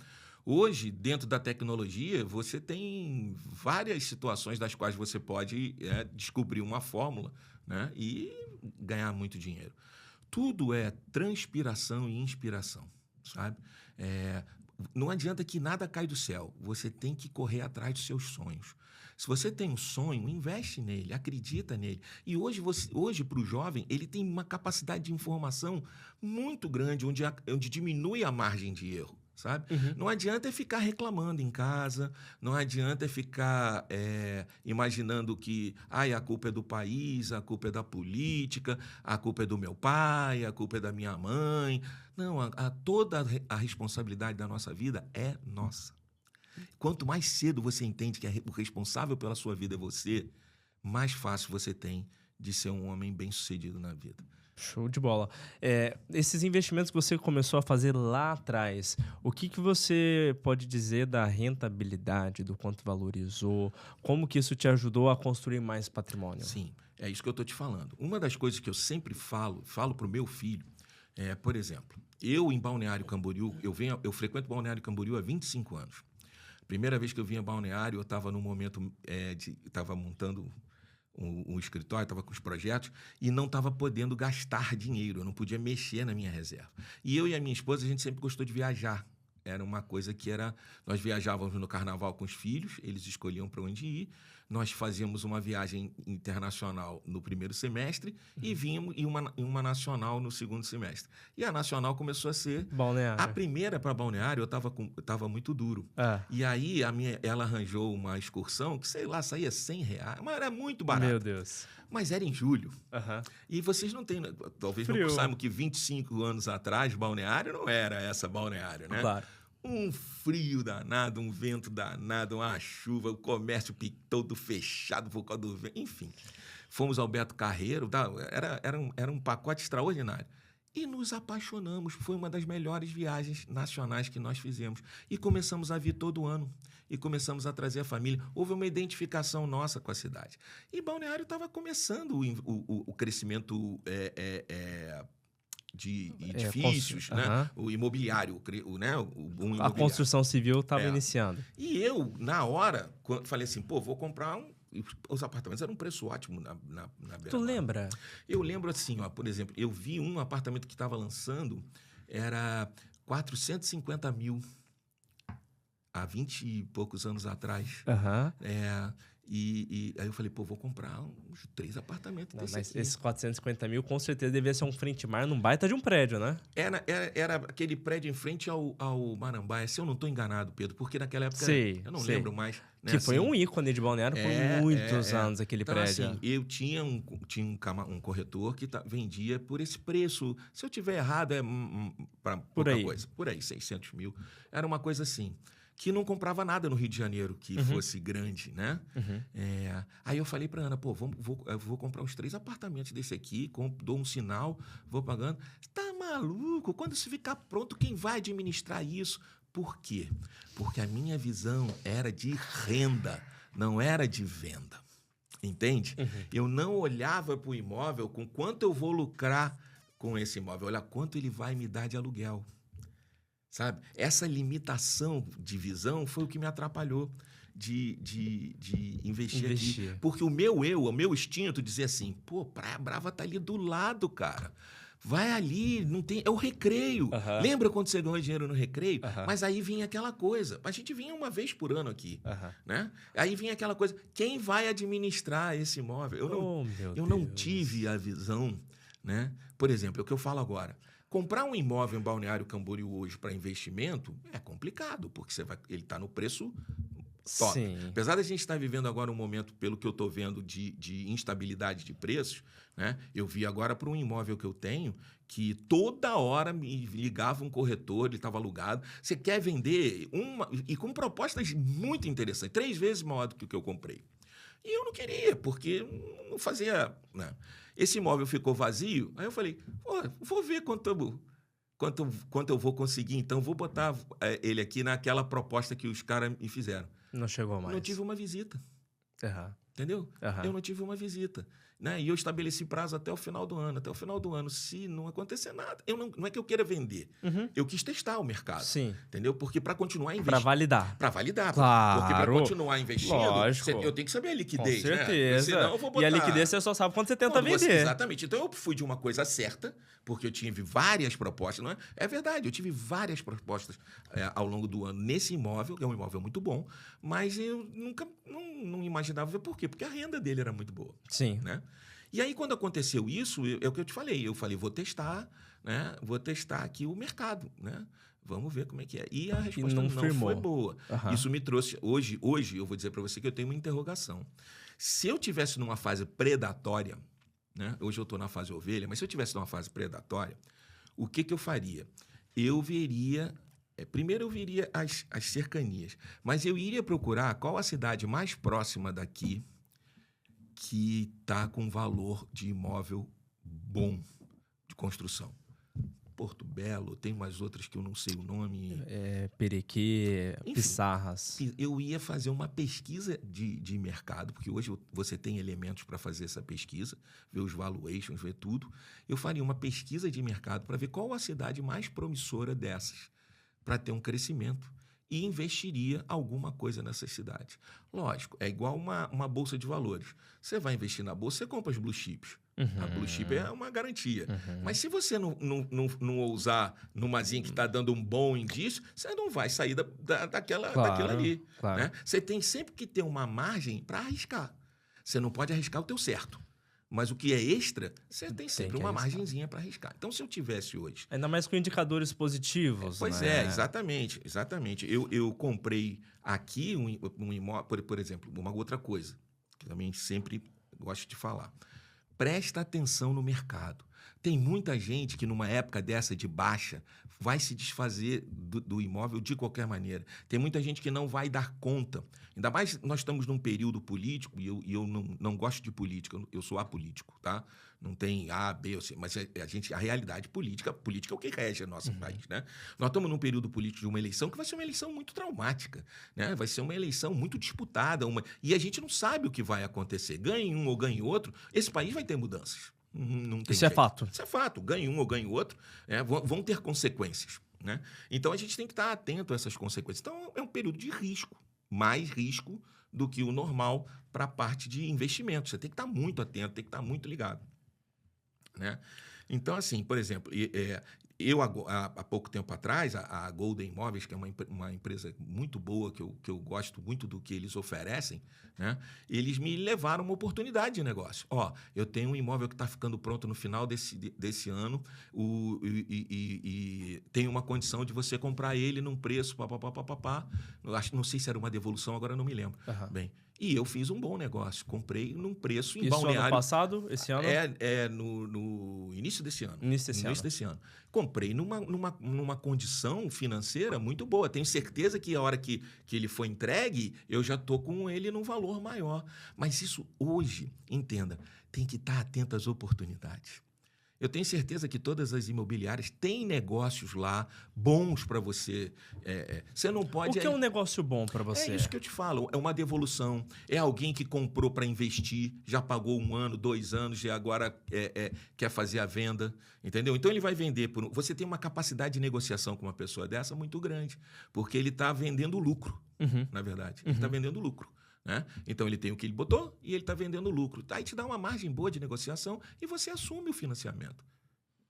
Hoje, dentro da tecnologia, você tem várias situações das quais você pode descobrir uma fórmula, né, e ganhar muito dinheiro. Tudo é transpiração e inspiração, sabe? Não adianta que nada cai do céu. Você tem que correr atrás dos seus sonhos. Se você tem um sonho, investe nele, acredita nele. E hoje para o jovem, ele tem uma capacidade de informação muito grande, onde diminui a margem de erro. Sabe? Uhum. Não adianta ficar reclamando em casa, não adianta ficar imaginando que a culpa é do país, a culpa é da política, a culpa é do meu pai, a culpa é da minha mãe. Não, toda a responsabilidade da nossa vida é nossa. Quanto mais cedo você entende que o responsável pela sua vida é você, mais fácil você tem de ser um homem bem-sucedido na vida. Show de bola. Esses investimentos que você começou a fazer lá atrás, o que você pode dizer da rentabilidade, do quanto valorizou, como que isso te ajudou a construir mais patrimônio? Sim, é isso que eu estou te falando. Uma das coisas que eu sempre falo para o meu filho, por exemplo, eu em Balneário Camboriú, eu frequento Balneário Camboriú há 25 anos. Primeira vez que eu vim a Balneário, eu estava num momento estava montando um escritório, estava com os projetos e não estava podendo gastar dinheiro, eu não podia mexer na minha reserva. E eu e a minha esposa, a gente sempre gostou de viajar. Era uma coisa que nós viajávamos no carnaval com os filhos, eles escolhiam para onde ir, nós fazíamos uma viagem internacional no primeiro semestre e vínhamos em uma nacional no segundo semestre. E a nacional começou a ser... Balneário. A primeira para Balneário eu estava muito duro. E aí ela arranjou uma excursão que, sei lá, saía R$100, mas era muito barato. Meu Deus. Mas era em julho. E vocês não têm... Talvez Frio. não saibam que 25 anos atrás, Balneário não era essa Balneário, né? Claro. Um frio danado, um vento danado, uma chuva, o comércio todo fechado por causa do vento. Enfim, fomos ao Beto Carreiro, era um pacote extraordinário. E nos apaixonamos, foi uma das melhores viagens nacionais que nós fizemos. E começamos a vir todo ano, e começamos a trazer a família. Houve uma identificação nossa com a cidade. E Balneário estava começando o crescimento... de edifícios, né? O imobiliário, né? O boom imobiliário. A construção civil estava iniciando. E eu, na hora, falei assim, vou comprar os apartamentos eram um preço ótimo na beira-mar. Tu lembra? Eu lembro assim, por exemplo, eu vi um apartamento que estava lançando, era 450 mil, há 20 e poucos anos atrás. E aí eu falei, vou comprar uns 3 apartamentos desse mas aqui. Esses 450 mil, com certeza, devia ser um frente-mar num baita de um prédio, né? Era aquele prédio em frente ao Marambaia, se eu não estou enganado, Pedro, porque naquela época eu não lembro mais. Né, que foi um ícone de Balneário por muitos anos, aquele então, prédio. Assim, eu tinha um corretor que vendia por esse preço. Se eu tiver errado, para pouca coisa. Por aí, 600 mil. Era uma coisa assim. Que não comprava nada no Rio de Janeiro que fosse grande, né? Aí eu falei para Ana, eu vou comprar uns 3 apartamentos desse aqui, dou um sinal, vou pagando. Tá maluco? Quando isso ficar pronto, quem vai administrar isso? Por quê? Porque a minha visão era de renda, não era de venda. Entende? Eu não olhava para o imóvel com quanto eu vou lucrar com esse imóvel. Olha quanto ele vai me dar de aluguel. Sabe? Essa limitação de visão foi o que me atrapalhou de investir. Porque o meu instinto dizia assim, Praia Brava tá ali do lado, cara. Vai ali, não tem... É o recreio. Lembra quando você ganhou dinheiro no recreio? Mas aí vinha aquela coisa. A gente vinha uma vez por ano aqui. Né? Aí vinha aquela coisa. Quem vai administrar esse imóvel? Eu não tive a visão, né? Por exemplo, é o que eu falo agora. Comprar um imóvel em Balneário Camboriú hoje para investimento é complicado, porque ele está no preço top. Sim. Apesar da gente estar vivendo agora um momento, pelo que eu estou vendo, de instabilidade de preços, né? Eu vi agora para um imóvel que eu tenho que toda hora me ligava um corretor, ele estava alugado. Você quer vender e com propostas muito interessantes, 3 vezes maior do que o que eu comprei. E eu não queria, porque não fazia... Né? Esse imóvel ficou vazio, aí eu falei, vou ver quanto eu vou conseguir, então vou botar ele aqui naquela proposta que os caras me fizeram. Não chegou mais. Não tive uma visita. Entendeu? Eu não tive uma visita. Né? E eu estabeleci prazo até o final do ano. Até o final do ano, se não acontecer nada... não é que eu queira vender. Eu quis testar o mercado. Sim. Entendeu? Porque para continuar investindo... Para validar. Para validar. Claro. Porque para continuar investindo, lógico. eu tenho que saber a liquidez. Com certeza. Né? Senão eu vou botar... E a liquidez você só sabe quando você tenta vender. Exatamente. Então eu fui de uma coisa certa, porque eu tive várias propostas. Não é? É verdade, eu tive várias propostas ao longo do ano nesse imóvel, que é um imóvel muito bom, mas eu nunca não imaginava ver por quê. Porque a renda dele era muito boa. Sim. Né? E aí, quando aconteceu isso, é o que eu te falei. Eu falei, vou testar, né? Vou testar aqui o mercado, né? Vamos ver como é que é. E a resposta não foi boa. Isso me trouxe... Hoje eu vou dizer para você que eu tenho uma interrogação. Se eu tivesse numa fase predatória, né? Hoje eu estou na fase ovelha, mas se eu tivesse numa fase predatória, o que eu faria? Eu veria... primeiro eu veria as cercanias, mas eu iria procurar qual a cidade mais próxima daqui que está com valor de imóvel bom, construção. Porto Belo, tem umas outras que eu não sei o nome. Perequê, Enfim, Pissarras. Eu ia fazer uma pesquisa de mercado, porque hoje você tem elementos para fazer essa pesquisa, ver os valuations, ver tudo. Eu faria uma pesquisa de mercado para ver qual a cidade mais promissora dessas, para ter um crescimento, e investiria alguma coisa nessas cidades. Lógico, é igual uma bolsa de valores. Você vai investir na bolsa, você compra as blue chips. A blue chip é uma garantia. Mas se você não ousar numazinha que está dando um bom indício, você não vai sair daquela ali. Claro. Né? Você tem sempre que ter uma margem para arriscar. Você não pode arriscar o teu certo. Mas o que é extra, você tem sempre uma margenzinha para arriscar. Então, se eu tivesse hoje... Ainda mais com indicadores positivos. Pois né? Exatamente. Eu comprei aqui um imóvel, por exemplo, uma outra coisa, que também sempre gosto de falar. Presta atenção no mercado. Tem muita gente que, numa época dessa de baixa, vai se desfazer do imóvel de qualquer maneira. Tem muita gente que não vai dar conta. Ainda mais nós estamos num período político, e eu não gosto de política, eu sou apolítico, tá? Não tem A, B ou C, mas a realidade política é o que rege o nosso país, né? Nós estamos num período político de uma eleição que vai ser uma eleição muito traumática, né? Vai ser uma eleição muito disputada, e a gente não sabe o que vai acontecer. Ganhe um ou ganhe outro, esse país vai ter mudanças. Não tem Isso jeito. é fato. Isso é fato. Ganhe um ou ganhe outro, né? Vão ter consequências, né? Então, a gente tem que estar atento a essas consequências. Então, é um período de risco, mais risco do que o normal para a parte de investimento. Você tem que estar muito atento, tem que estar muito ligado. Né? Então, assim, por exemplo, eu há pouco tempo atrás, a Golden Imóveis, que é uma empresa muito boa, que eu gosto muito do que eles oferecem, né? Eles me levaram uma oportunidade de negócio. Eu tenho um imóvel que está ficando pronto no final desse ano e tem uma condição de você comprar ele num preço, não sei se era uma devolução, agora não me lembro. Bem, e eu fiz um bom negócio. Comprei num preço em Balneário. Isso ano passado? Esse ano? No início desse ano. Início desse ano. Comprei numa condição financeira muito boa. Tenho certeza que a hora que ele for entregue, eu já estou com ele num valor maior. Mas isso hoje, entenda, tem que estar atento às oportunidades. Eu tenho certeza que todas as imobiliárias têm negócios lá bons para você. Você não pode... O que é um negócio bom para você? É isso que eu te falo. É uma devolução. É alguém que comprou para investir, já pagou 1 ano, 2 anos e agora quer fazer a venda. Entendeu? Então, ele vai vender por... Você tem uma capacidade de negociação com uma pessoa dessa muito grande, porque ele está vendendo lucro, na verdade. Ele está vendendo lucro. Né? Então, ele tem o que ele botou e ele está vendendo lucro. Aí te dá uma margem boa de negociação e você assume o financiamento.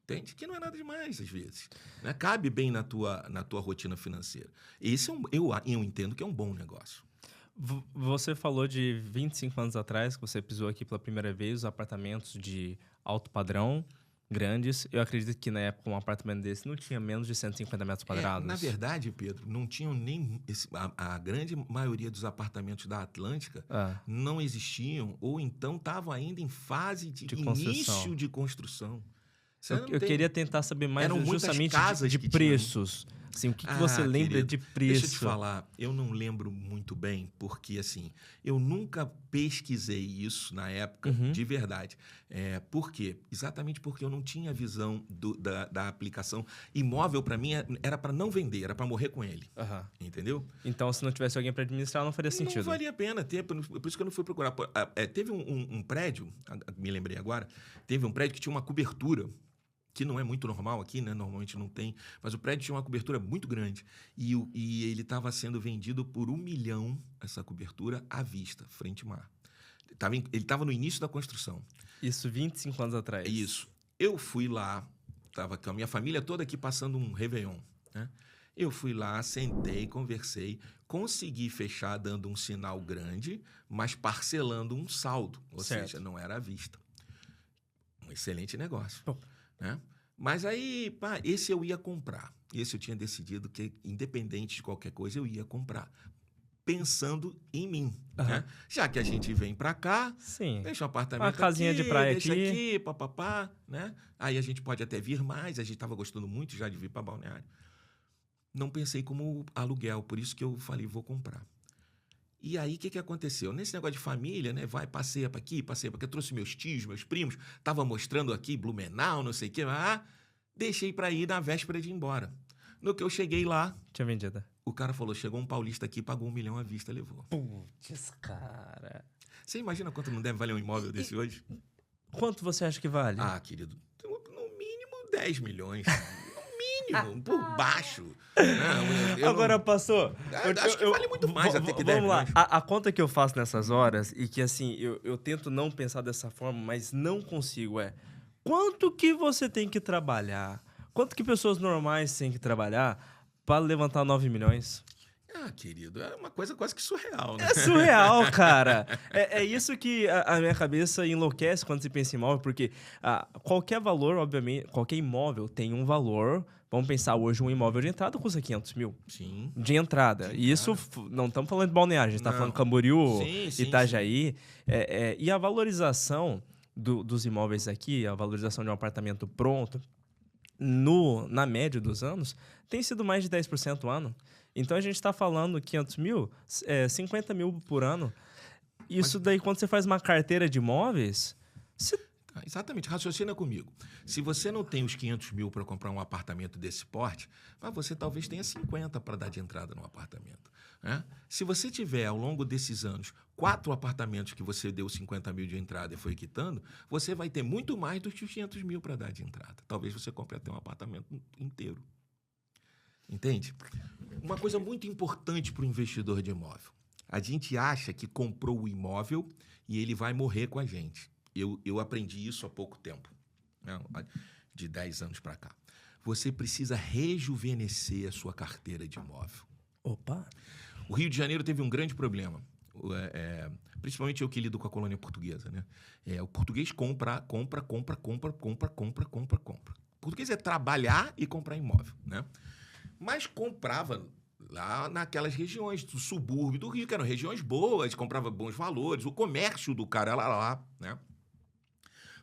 Entende? Que não é nada demais, às vezes. Né? Cabe bem na tua rotina financeira. Esse eu entendo que é um bom negócio. Você falou de 25 anos atrás, que você pisou aqui pela primeira vez, os apartamentos de alto padrão, grandes. Eu acredito que na época um apartamento desse não tinha menos de 150 metros quadrados. Na verdade, Pedro, não tinham nem... A grande maioria dos apartamentos da Atlântica não existiam ou então estavam ainda em fase de início de construção. Eu queria tentar saber mais justamente de preços. Assim, o que você lembra de preço? Deixa eu te falar, eu não lembro muito bem, porque assim, eu nunca pesquisei isso na época, de verdade. Por quê? Exatamente porque eu não tinha visão da aplicação. Imóvel, para mim, era para não vender, era para morrer com ele. Entendeu? Então, se não tivesse alguém para administrar, não faria sentido. Não valia a pena ter, por isso que eu não fui procurar. Teve um prédio, me lembrei agora, teve um prédio que tinha uma cobertura, que não é muito normal aqui, né? Normalmente não tem, mas o prédio tinha uma cobertura muito grande e ele estava sendo vendido por 1 milhão, essa cobertura, à vista, frente ao mar. Ele estava no início da construção. Isso 25 anos atrás. Isso. Eu fui lá, estava com a minha família toda aqui passando um Réveillon, né? Eu fui lá, sentei, conversei, consegui fechar dando um sinal grande, mas parcelando um saldo, ou seja, não era à vista. Um excelente negócio. Né? Mas aí, esse eu ia comprar. Esse eu tinha decidido que, independente de qualquer coisa, eu ia comprar. Pensando em mim. Né? Já que a gente vem para cá, deixa um apartamento aqui, uma casinha de praia deixa aqui, papapá, né? Aí a gente pode até vir mais, a gente estava gostando muito já de vir para Balneário. Não pensei como aluguel, por isso que eu falei, vou comprar. E aí, o que aconteceu? Nesse negócio de família, né? Vai, passeia para aqui, passeia para aqui. Eu trouxe meus tios, meus primos. Tava mostrando aqui Blumenau, não sei o quê. Deixei para ir na véspera de ir embora. No que eu cheguei lá... Tinha vendido. O cara falou, chegou um paulista aqui, pagou 1 milhão à vista, levou. Putz, cara. Você imagina quanto não deve valer um imóvel desse hoje? Quanto você acha que vale? Querido, no mínimo 10 milhões. Mínimo, por baixo. Não, Agora, pastor... acho que vale muito mais até que 10 vamos lá. milhões. A conta que eu faço nessas horas, e que assim, eu tento não pensar dessa forma, mas não consigo, quanto que você tem que trabalhar? Quanto que pessoas normais têm que trabalhar para levantar 9 milhões? Querido, é uma coisa quase que surreal, né? É surreal, cara. É isso que a minha cabeça enlouquece quando se pensa em imóvel, porque qualquer valor, obviamente, qualquer imóvel tem um valor. Vamos pensar hoje, um imóvel de entrada custa 500 mil. Sim. De entrada. E isso, não estamos falando de Balneário, a gente está falando de Camboriú, Itajaí. E a valorização dos imóveis aqui, a valorização de um apartamento pronto, na média dos anos, tem sido mais de 10% ao ano. Então, a gente está falando 500 mil, 50 mil por ano. Isso daí, quando você faz uma carteira de imóveis... Exatamente, raciocina comigo. Se você não tem os 500 mil para comprar um apartamento desse porte, você talvez tenha 50 para dar de entrada no apartamento. Né? Se você tiver, ao longo desses anos, 4 apartamentos que você deu 50 mil de entrada e foi quitando, você vai ter muito mais do que os 500 mil para dar de entrada. Talvez você compre até um apartamento inteiro. Entende? Uma coisa muito importante para o investidor de imóvel. A gente acha que comprou o imóvel e ele vai morrer com a gente. Eu aprendi isso há pouco tempo, né? De 10 anos para cá. Você precisa rejuvenescer a sua carteira de imóvel. Opa! O Rio de Janeiro teve um grande problema, principalmente eu que lido com a colônia portuguesa, né? O português compra. O português é trabalhar e comprar imóvel, né? Mas comprava lá naquelas regiões do subúrbio do Rio, que eram regiões boas, comprava bons valores, o comércio do cara era lá, né?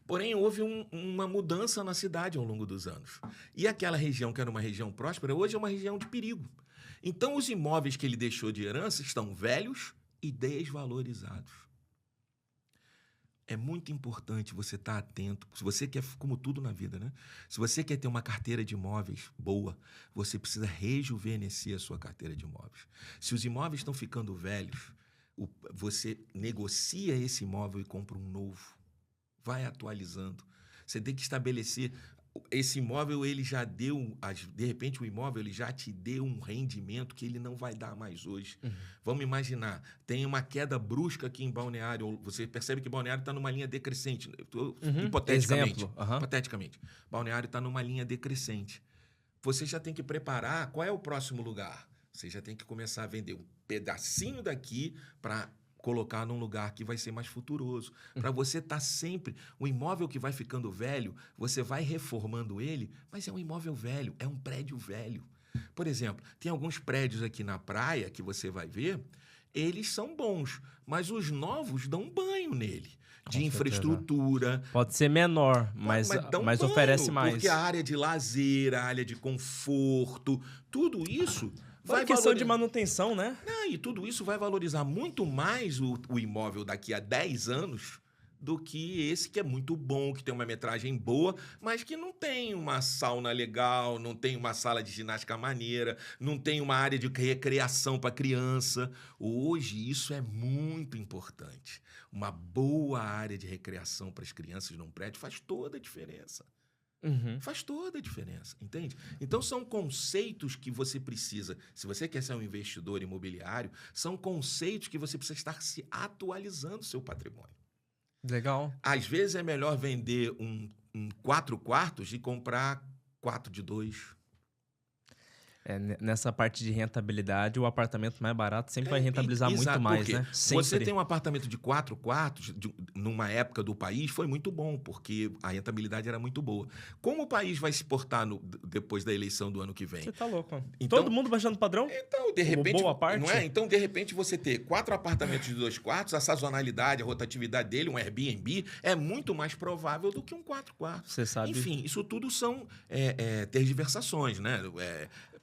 Porém, houve uma mudança na cidade ao longo dos anos. E aquela região, que era uma região próspera, hoje é uma região de perigo. Então, os imóveis que ele deixou de herança estão velhos e desvalorizados. É muito importante você estar atento. Se você quer, como tudo na vida, né? Se você quer ter uma carteira de imóveis boa, você precisa rejuvenescer a sua carteira de imóveis. Se os imóveis estão ficando velhos, você negocia esse imóvel e compra um novo. Vai atualizando. Você tem que estabelecer... Esse imóvel, ele já deu... De repente, o imóvel ele já te deu um rendimento que ele não vai dar mais hoje. Uhum. Vamos imaginar, tem uma queda brusca aqui em Balneário. Você percebe que Balneário está numa linha decrescente. Hipoteticamente. Hipoteticamente. Balneário está numa linha decrescente. Você já tem que preparar qual é o próximo lugar. Você já tem que começar a vender um pedacinho daqui para... colocar num lugar que vai ser mais futuroso. Para você estar sempre... O imóvel que vai ficando velho, você vai reformando ele, mas é um imóvel velho, é um prédio velho. Por exemplo, tem alguns prédios aqui na praia que você vai ver, eles são bons, mas os novos dão um banho nele. De infraestrutura. Pode ser menor, mas oferece mais. Porque a área de lazer, a área de conforto, tudo isso... Vai questão de manutenção, né? E tudo isso vai valorizar muito mais o imóvel daqui a 10 anos do que esse que é muito bom, que tem uma metragem boa, mas que não tem uma sauna legal, não tem uma sala de ginástica maneira, não tem uma área de recreação para criança. Hoje isso é muito importante. Uma boa área de recreação para as crianças num prédio faz toda a diferença. Uhum. Faz toda a diferença, entende? Então, são conceitos que você precisa, se você quer ser um investidor imobiliário, são conceitos que você precisa estar se atualizando o seu patrimônio. Legal. Às vezes é melhor vender um 4 quartos e comprar 4 de 2. Nessa parte de rentabilidade, o apartamento mais barato sempre vai rentabilizar muito mais, né? Sempre. Você tem um apartamento de 4 quartos, numa época do país, foi muito bom, porque a rentabilidade era muito boa. Como o país vai se portar depois da eleição do ano que vem? Você tá louco. Então, todo mundo baixando padrão? Então, de repente... Boa parte? Não é? Então, de repente, você ter 4 apartamentos de 2 quartos, a sazonalidade, a rotatividade dele, um Airbnb, é muito mais provável do que um 4 quartos. Você sabe. Enfim, isso tudo são tergiversações, né?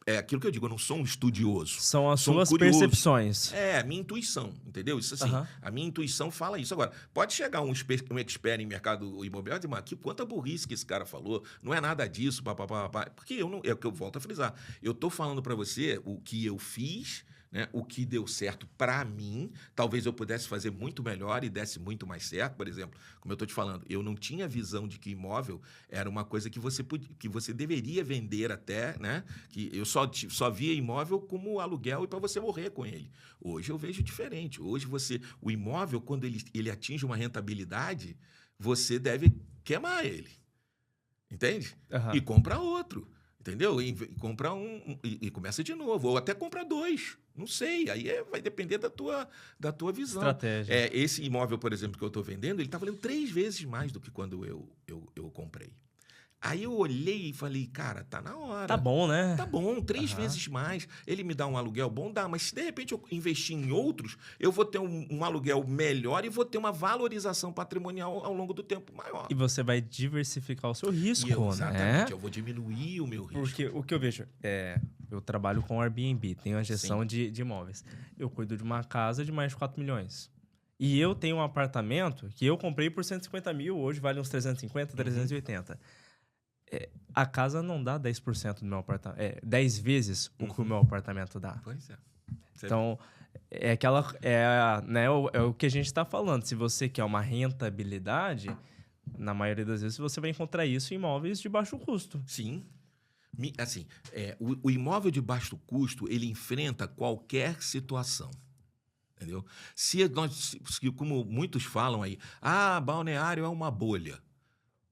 é aquilo que eu digo, eu não sou um estudioso. São as sou suas curioso. percepções. É, a minha intuição, entendeu? Isso assim, a minha intuição fala isso. Agora, pode chegar um expert em mercado imobiliário e dizer, mas quanta burrice que esse cara falou, não é nada disso, papapá. Porque eu não, é o que eu volto a frisar. Eu tô falando para você o que eu fiz, né, o que deu certo para mim. Talvez eu pudesse fazer muito melhor e desse muito mais certo. Por exemplo, como eu estou te falando, eu não tinha visão de que imóvel era uma coisa que você deveria vender até, né? Que eu só via imóvel como aluguel e para você morrer com ele. Hoje eu vejo diferente. Hoje o imóvel, quando ele atinge uma rentabilidade, você deve queimar ele. Entende? E comprar outro. Entendeu? E comprar e começa de novo. Ou até comprar 2. Não sei. Aí vai depender da tua visão. Estratégia. Esse imóvel, por exemplo, que eu estou vendendo, ele está valendo 3 vezes mais do que quando eu comprei. Aí eu olhei e falei, cara, tá na hora. Tá bom, né? Tá bom, 3 vezes mais. Ele me dá um aluguel bom? Dá, mas se de repente eu investir em outros, eu vou ter um aluguel melhor e vou ter uma valorização patrimonial ao longo do tempo maior. E você vai diversificar o seu risco, exatamente, né? eu vou diminuir o meu risco. Porque o que eu vejo eu trabalho com Airbnb, tenho a gestão de imóveis. Eu cuido de uma casa de mais de 4 milhões. E eu tenho um apartamento que eu comprei por 150 mil, hoje vale uns 350, 380. A casa não dá 10% do meu apartamento. 10 vezes o que o meu apartamento dá. Pois é. Então, né, o que a gente está falando. Se você quer uma rentabilidade, na maioria das vezes você vai encontrar isso em imóveis de baixo custo. Sim. Assim, o imóvel de baixo custo, ele enfrenta qualquer situação. Entendeu? Como muitos falam aí, Balneário é uma bolha.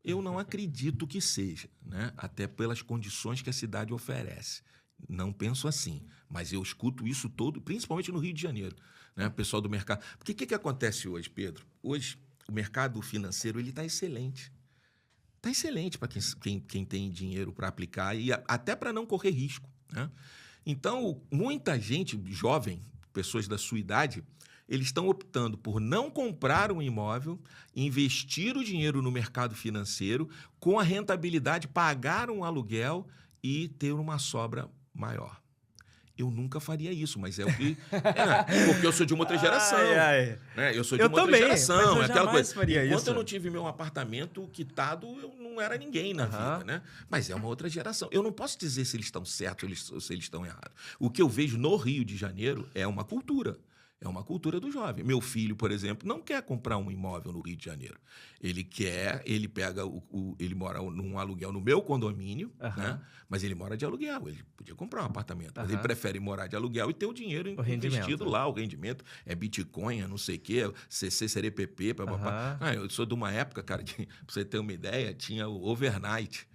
Eu não acredito que seja, né? Até pelas condições que a cidade oferece. Não penso assim, mas eu escuto isso todo, principalmente no Rio de Janeiro, né? O pessoal do mercado. Porque o que acontece hoje, Pedro? Hoje, o mercado financeiro está excelente. Está excelente para quem tem dinheiro para aplicar e até para não correr risco, né? Então, muita gente jovem, pessoas da sua idade, eles estão optando por não comprar um imóvel, investir o dinheiro no mercado financeiro, com a rentabilidade, pagar um aluguel e ter uma sobra maior. Eu nunca faria isso, mas é o que... porque eu sou de uma outra geração. Né? Eu sou de uma outra geração. Mas eu jamais faria Enquanto isso. eu não tive meu apartamento quitado, eu não era ninguém na vida, né? Mas é uma outra geração. Eu não posso dizer se eles estão certos ou se eles estão errados. O que eu vejo no Rio de Janeiro é uma cultura. É uma cultura do jovem. Meu filho, por exemplo, não quer comprar um imóvel no Rio de Janeiro. Ele pega ele mora num aluguel no meu condomínio, né? Mas ele mora de aluguel. Ele podia comprar um apartamento, mas ele prefere morar de aluguel e ter o dinheiro investido lá. O rendimento é Bitcoin, não sei o quê, CC, CRPP, papapá. Eu sou de uma época, cara, pra você ter uma ideia, tinha o Overnight.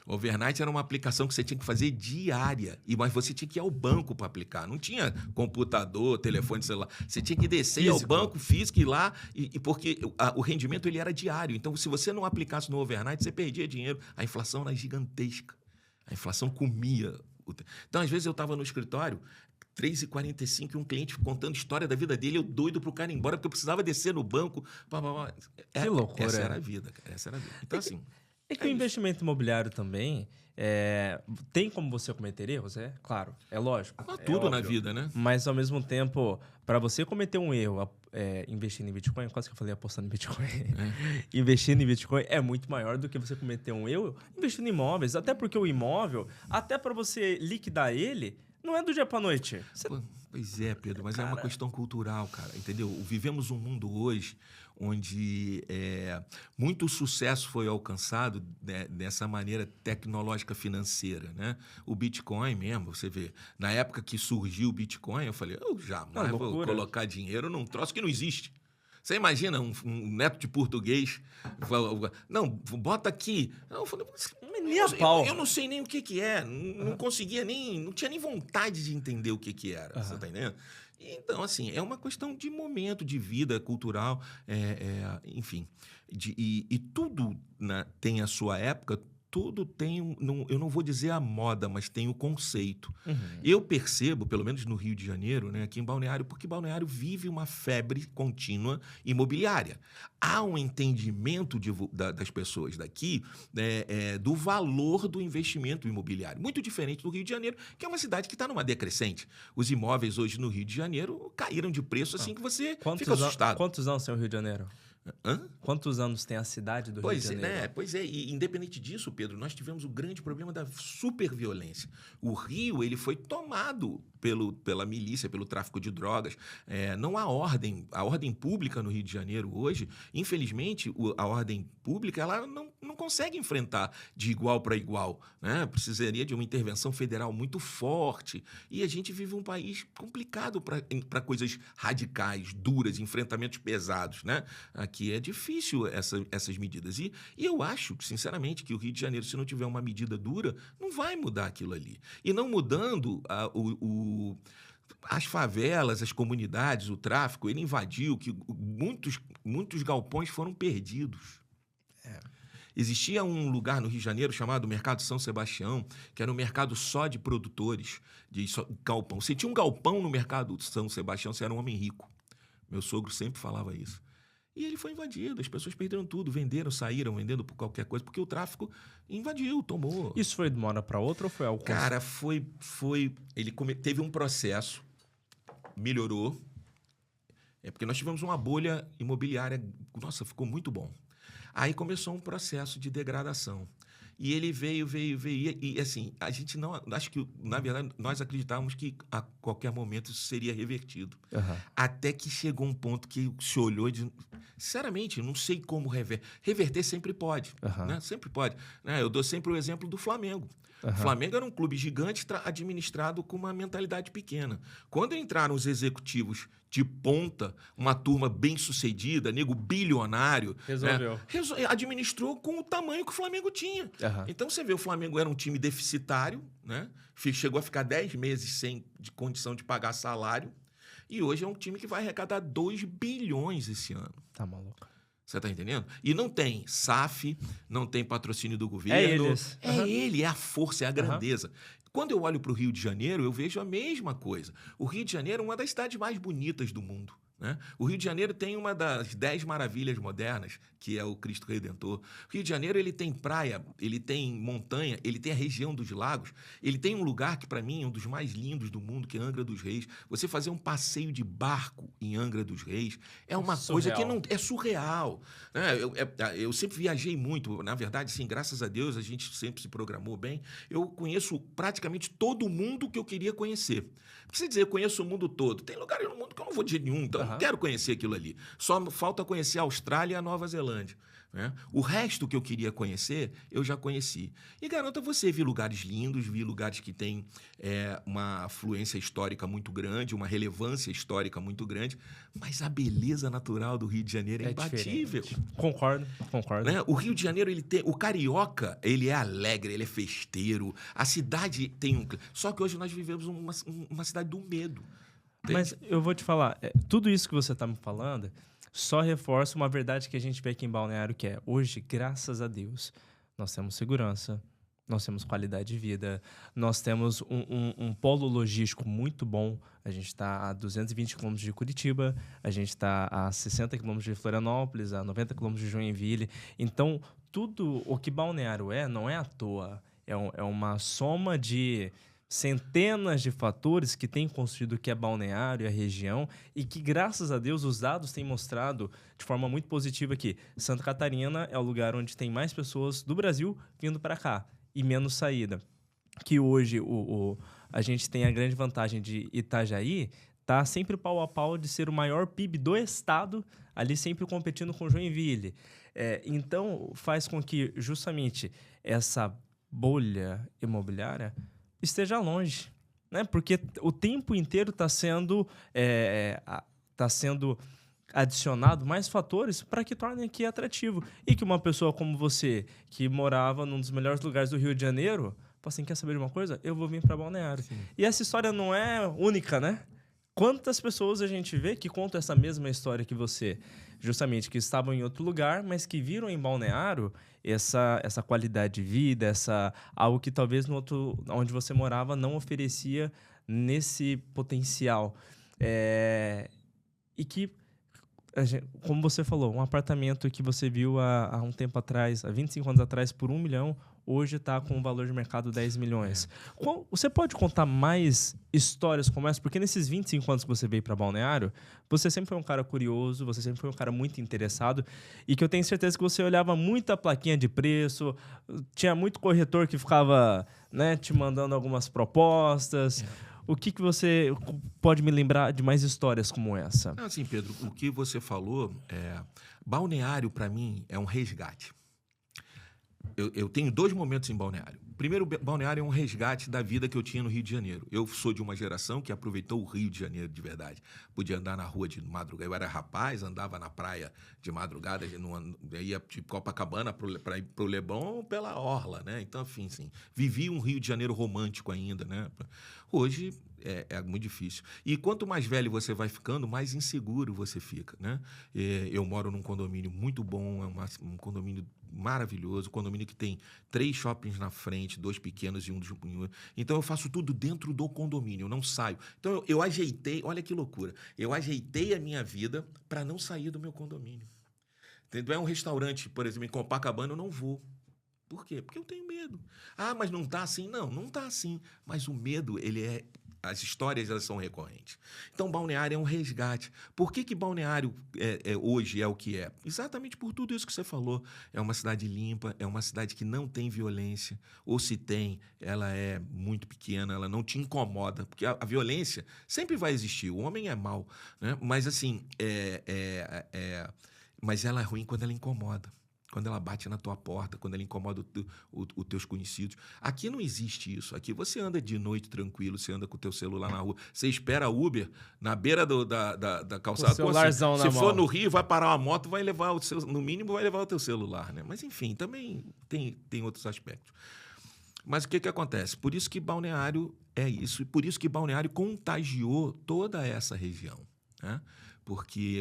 Overnight era uma aplicação que você tinha que fazer diária, mas você tinha que ir ao banco para aplicar. Não tinha computador, telefone, celular. Você tinha que descer ao banco físico e ir lá, porque o rendimento ele era diário. Então, se você não aplicasse no Overnight, você perdia dinheiro. A inflação era gigantesca. A inflação comia. Então, às vezes, eu estava no escritório, 3h45, e um cliente contando história da vida dele, eu doido pro cara ir embora, porque eu precisava descer no banco. Que loucura. Essa era a vida, cara. Essa era a vida. Então, assim... que o investimento imobiliário também tem como você cometer erros, claro, é lógico. Tudo óbvio, na vida, né? Mas, ao mesmo tempo, para você cometer um erro investindo em Bitcoin, quase que eu falei apostando em Bitcoin, investindo em Bitcoin é muito maior do que você cometer um erro investindo em imóveis. Até porque o imóvel, até para você liquidar ele, não é do dia para noite. Pois é, Pedro, mas é uma questão cultural, cara, entendeu? Vivemos um mundo hoje onde muito sucesso foi alcançado, né, dessa maneira tecnológica financeira, né? O Bitcoin mesmo, você vê, na época que surgiu o Bitcoin, eu falei, eu jamais vou colocar dinheiro num troço que não existe. Você imagina um neto de português, não, bota aqui. Eu falei, eu não sei nem o que é, não conseguia não tinha nem vontade de entender o que era, você tá entendendo? Então, assim, é uma questão de momento, de vida cultural, enfim. E tudo tem a sua época, tudo tem, eu não vou dizer a moda, mas tem o conceito. Uhum. Eu percebo, pelo menos no Rio de Janeiro, né, aqui em Balneário, porque Balneário vive uma febre contínua imobiliária. Há um entendimento das pessoas daqui do valor do investimento imobiliário, muito diferente do Rio de Janeiro, que é uma cidade que está numa decrescente. Os imóveis hoje no Rio de Janeiro caíram de preço assim que você fica assustado. Quantos anos tem o Rio de Janeiro? Hã? Quantos anos tem a cidade do Rio de Janeiro? Pois é, e independente disso, Pedro, nós tivemos o grande problema da superviolência. O Rio, ele foi tomado pela milícia, pelo tráfico de drogas. Não há ordem. A ordem pública no Rio de Janeiro hoje, infelizmente, a ordem pública ela não consegue enfrentar de igual para igual, né? Precisaria de uma intervenção federal muito forte. E a gente vive um país complicado para coisas radicais, duras, enfrentamentos pesados, né? Aqui é difícil essas medidas. E eu acho, sinceramente, que o Rio de Janeiro, se não tiver uma medida dura, não vai mudar aquilo ali. E não mudando as favelas, as comunidades, o tráfico, ele invadiu, que muitos galpões foram perdidos. Existia um lugar no Rio de Janeiro chamado Mercado São Sebastião, que era um mercado só de produtores de galpão. Você tinha um galpão no Mercado São Sebastião, você era um homem rico. Meu sogro sempre falava isso. E ele foi invadido, as pessoas perderam tudo, venderam, saíram, vendendo por qualquer coisa, porque o tráfico invadiu, tomou. Isso foi de uma hora para outra ou foi algo... Cara, ele teve um processo, melhorou, porque nós tivemos uma bolha imobiliária, nossa, ficou muito bom. Aí começou um processo de degradação. E ele veio, e assim, a gente não... Acho que, na verdade, nós acreditávamos que a qualquer momento isso seria revertido. Uhum. Até que chegou um ponto que se olhou e disse, sinceramente, não sei como reverter sempre pode, né? Sempre pode. Né? Eu dou sempre o exemplo do Flamengo. O Flamengo era um clube gigante administrado com uma mentalidade pequena. Quando entraram os executivos de ponta, uma turma bem-sucedida, nego bilionário... Resolveu. Né? Administrou com o tamanho que o Flamengo tinha. Então, você vê, o Flamengo era um time deficitário, né? Chegou a ficar 10 meses sem condição de pagar salário, e hoje é um time que vai arrecadar 2 bilhões esse ano. Tá maluco. Você está entendendo? E não tem SAF, não tem patrocínio do governo. É a força, é a grandeza. Quando eu olho para o Rio de Janeiro, eu vejo a mesma coisa. O Rio de Janeiro é uma das cidades mais bonitas do mundo. Né? O Rio de Janeiro tem uma das 10 maravilhas modernas, que é o Cristo Redentor. O Rio de Janeiro ele tem praia, ele tem montanha, ele tem a região dos lagos, ele tem um lugar que, para mim, é um dos mais lindos do mundo, que é Angra dos Reis. Você fazer um passeio de barco em Angra dos Reis é uma coisa que não é surreal. Né? Eu sempre viajei muito. Na verdade, sim, graças a Deus, a gente sempre se programou bem. Eu conheço praticamente todo mundo que eu queria conhecer. Não precisa dizer, eu conheço o mundo todo. Tem lugares no mundo que eu não vou de nenhum, então não quero conhecer aquilo ali. Só falta conhecer a Austrália e a Nova Zelândia. Né? O resto que eu queria conhecer, eu já conheci. E garanto a você, vi lugares lindos, vi lugares que têm uma afluência histórica muito grande, uma relevância histórica muito grande, mas a beleza natural do Rio de Janeiro é imbatível. Diferente. Concordo. Né? O Rio de Janeiro, o carioca, ele é alegre, ele é festeiro. A cidade tem Só que hoje nós vivemos uma cidade do medo. Entende? Mas eu vou te falar, tudo isso que você está me falando só reforça uma verdade que a gente vê aqui em Balneário, que é, hoje, graças a Deus, nós temos segurança, nós temos qualidade de vida, nós temos um polo logístico muito bom. A gente está a 220 quilômetros de Curitiba, a gente está a 60 quilômetros de Florianópolis, a 90 quilômetros de Joinville. Então, tudo o que Balneário não é à toa. É uma soma de centenas de fatores que têm construído o que é Balneário e a região, e que, graças a Deus, os dados têm mostrado de forma muito positiva que Santa Catarina é o lugar onde tem mais pessoas do Brasil vindo para cá e menos saída. Que hoje a gente tem a grande vantagem de Itajaí tá sempre pau a pau de ser o maior PIB do estado, ali sempre competindo com Joinville. Então, faz com que justamente essa bolha imobiliária esteja longe, né? Porque o tempo inteiro está sendo adicionado mais fatores para que tornem aqui atrativo. E que uma pessoa como você, que morava num dos melhores lugares do Rio de Janeiro, fala assim, quer saber de uma coisa? Eu vou vir para Balneário. Sim. E essa história não é única, né? quantas pessoas a gente vê que contam essa mesma história que você, justamente, que estavam em outro lugar, mas que viram em Balneário essa qualidade de vida, algo que talvez no outro, onde você morava, não oferecia nesse potencial. E que, como você falou, um apartamento que você viu há um tempo atrás, há 25 anos atrás, por 1 milhão, hoje está com um valor de mercado 10 milhões. Você pode contar mais histórias como essa? Porque nesses 25 anos que você veio para Balneário, você sempre foi um cara curioso, você sempre foi um cara muito interessado e que eu tenho certeza que você olhava muita plaquinha de preço, tinha muito corretor que ficava, né, te mandando algumas propostas. O que você pode me lembrar de mais histórias como essa? Assim, Pedro, o que você falou, Balneário, para mim, é um resgate. Eu tenho 2 momentos em Balneário. Primeiro, Balneário é um resgate da vida que eu tinha no Rio de Janeiro. Eu sou de uma geração que aproveitou o Rio de Janeiro de verdade. Podia andar na rua de madrugada. Eu era rapaz, andava na praia de madrugada, ia de Copacabana para ir para o Leblon ou pela orla, né? Então, enfim, sim. Vivi um Rio de Janeiro romântico ainda, né? Hoje é muito difícil. E quanto mais velho você vai ficando, mais inseguro você fica, né? Eu moro num condomínio muito bom, um condomínio maravilhoso, um condomínio que tem 3 shoppings na frente, 2 pequenos e um de... Então eu faço tudo dentro do condomínio, eu não saio. Então eu ajeitei, olha que loucura, eu ajeitei a minha vida para não sair do meu condomínio. Entendeu? É um restaurante, por exemplo, em Copacabana, eu não vou. Por quê? Porque eu tenho medo. Ah, mas não tá assim? Não tá assim. Mas o medo, as histórias, elas são recorrentes. Então, Balneário é um resgate. Por que Balneário hoje é o que é? Exatamente por tudo isso que você falou. É uma cidade limpa, é uma cidade que não tem violência, ou se tem, ela é muito pequena, ela não te incomoda, porque a violência sempre vai existir, o homem é mau, né? Mas, assim, mas ela é ruim quando ela incomoda. Quando ela bate na tua porta, quando ela incomoda os teus conhecidos. Aqui não existe isso. Aqui você anda de noite tranquilo, você anda com o teu celular na rua. Você espera Uber na beira da calçada. O celularzão na mão. Se for no Rio, vai parar uma moto, vai levar no mínimo vai levar o teu celular, né? Mas, enfim, também tem outros aspectos. Mas o que acontece? Por isso que Balneário é isso. E por isso que Balneário contagiou toda essa região, né? Porque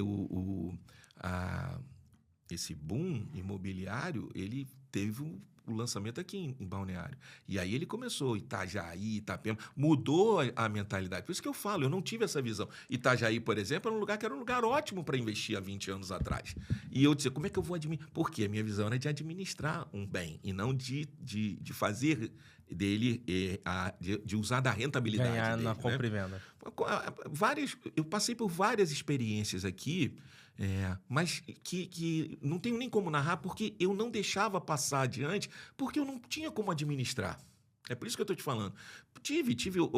esse boom imobiliário, ele teve o lançamento aqui em Balneário. E aí ele começou, Itajaí, Itapema, mudou a mentalidade. Por isso que eu falo, eu não tive essa visão. Itajaí, por exemplo, era um lugar ótimo para investir há 20 anos atrás. E eu disse, como é que eu vou administrar? Porque a minha visão era de administrar um bem e não de fazer dele, de usar da rentabilidade ganhar dele, na compra e venda. Eu passei por várias experiências aqui, mas que não tenho nem como narrar, porque eu não deixava passar adiante, porque eu não tinha como administrar. É por isso que eu estou te falando. Tive um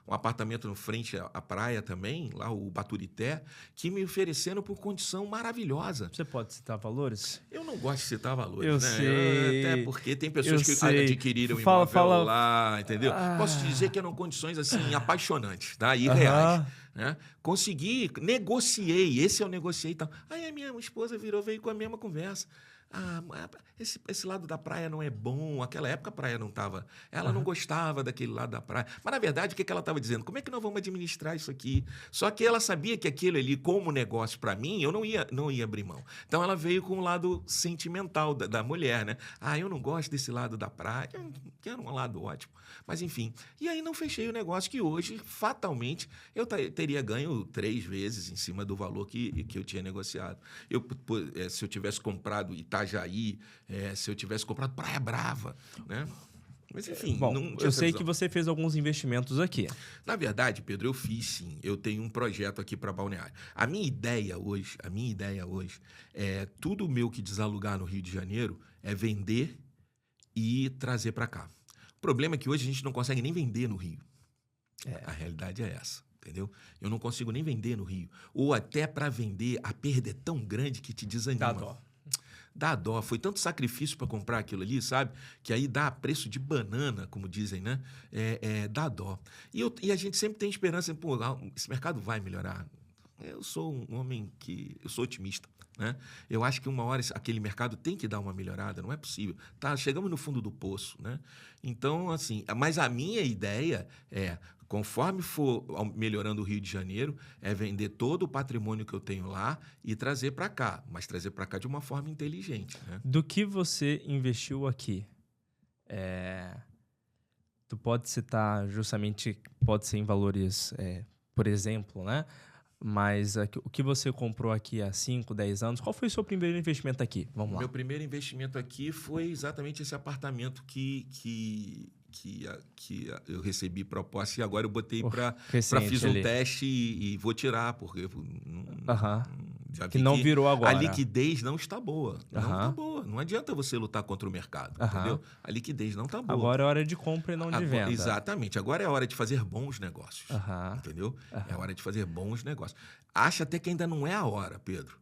apartamento no frente à praia também, lá o Baturité, que me ofereceram por condição maravilhosa. Você pode citar valores? Eu não gosto de citar valores, eu né? Sei. Até porque tem pessoas que adquiriram imóvel lá, entendeu? Posso te dizer que eram condições, assim, apaixonantes, tá? Irreais. Né? Negociei, eu negociei e tal. Aí a minha esposa veio com a mesma conversa. Esse lado da praia não é bom. Naquela época a praia não estava... Ela não gostava daquele lado da praia. Mas, na verdade, o que ela estava dizendo? Como é que nós vamos administrar isso aqui? Só que ela sabia que aquilo ali, como negócio para mim, eu não ia abrir mão. Então, ela veio com o lado sentimental da mulher, né? Eu não gosto desse lado da praia, que era um lado ótimo. Mas, enfim. E aí não fechei o negócio, que hoje, fatalmente, eu teria ganho 3 vezes em cima do valor que eu tinha negociado. Se eu tivesse comprado Itajaí, se eu tivesse comprado Praia Brava, né? Mas, enfim... Bom, eu sei que você fez alguns investimentos aqui. Na verdade, Pedro, eu fiz sim. Eu tenho um projeto aqui para Balneário. A minha ideia hoje é tudo meu que desalugar no Rio de Janeiro é vender e trazer para cá. O problema é que hoje a gente não consegue nem vender no Rio. A realidade é essa. Entendeu? Eu não consigo nem vender no Rio. Ou até para vender, a perda é tão grande que te desanima. Dá dó. Foi tanto sacrifício para comprar aquilo ali, sabe? Que aí dá preço de banana, como dizem, né? Dá dó. E a gente sempre tem esperança, esse mercado vai melhorar. eu sou um homem eu sou otimista, né? Eu acho que uma hora aquele mercado tem que dar uma melhorada, não é possível. Tá, chegamos no fundo do poço, né? Então, assim, mas a minha ideia é, conforme for melhorando o Rio de Janeiro, é vender todo o patrimônio que eu tenho lá e trazer para cá, mas trazer para cá de uma forma inteligente, né? Do que você investiu aqui? Tu pode citar justamente, pode ser em valores, por exemplo, né? Mas o que você comprou aqui há 5, 10 anos, qual foi o seu primeiro investimento aqui? Vamos lá. Meu primeiro investimento aqui foi exatamente esse apartamento que eu recebi proposta e agora eu botei fiz um teste e vou tirar, porque já que não virou agora. A liquidez não está boa. Não está boa. Não adianta você lutar contra o mercado, entendeu? A liquidez não está boa. Agora é hora de compra e não de venda. Exatamente. Agora é hora de fazer bons negócios, entendeu? É hora de fazer bons negócios. Acho até que ainda não é a hora, Pedro.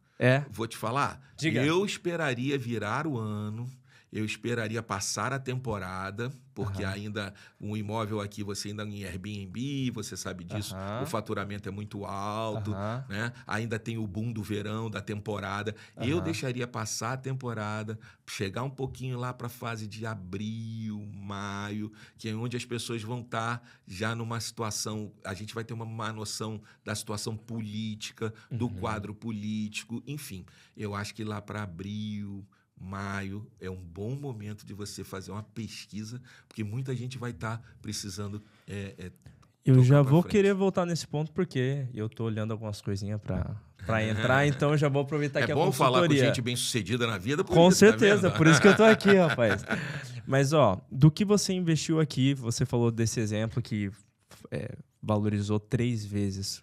Vou te falar. Diga. Eu esperaria virar o ano. Eu esperaria passar a temporada, porque ainda um imóvel aqui, você ainda em Airbnb, você sabe disso, o faturamento é muito alto, né? Ainda tem o boom do verão, da temporada. Eu deixaria passar a temporada, chegar um pouquinho lá para a fase de abril, maio, que é onde as pessoas vão estar já numa situação, a gente vai ter uma má noção da situação política, do quadro político, enfim. Eu acho que lá para abril, maio é um bom momento de você fazer uma pesquisa, porque muita gente vai estar precisando. Eu já vou querer voltar nesse ponto, porque eu estou olhando algumas coisinhas para entrar, então eu já vou aproveitar que é bom falar com gente bem-sucedida na vida. Com certeza, por isso que eu estou aqui, rapaz. Mas, do que você investiu aqui, você falou desse exemplo que valorizou 3 vezes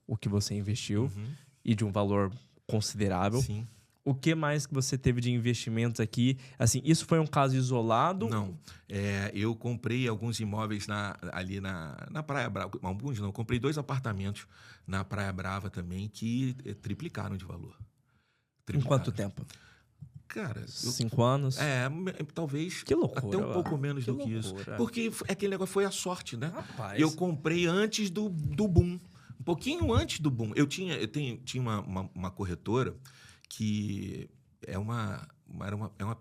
o que você investiu e de um valor considerável. Sim. O que mais que você teve de investimentos aqui? Assim, isso foi um caso isolado? Não. Eu comprei alguns imóveis ali na Praia Brava. Alguns não. Eu comprei 2 apartamentos na Praia Brava também que triplicaram de valor. Em quanto tempo? Cara... 5 anos? Talvez que loucura, até um pouco menos do que isso. Porque aquele negócio foi a sorte, né? Rapaz. Eu comprei antes do boom. Um pouquinho antes do boom. Eu tinha uma corretora que é uma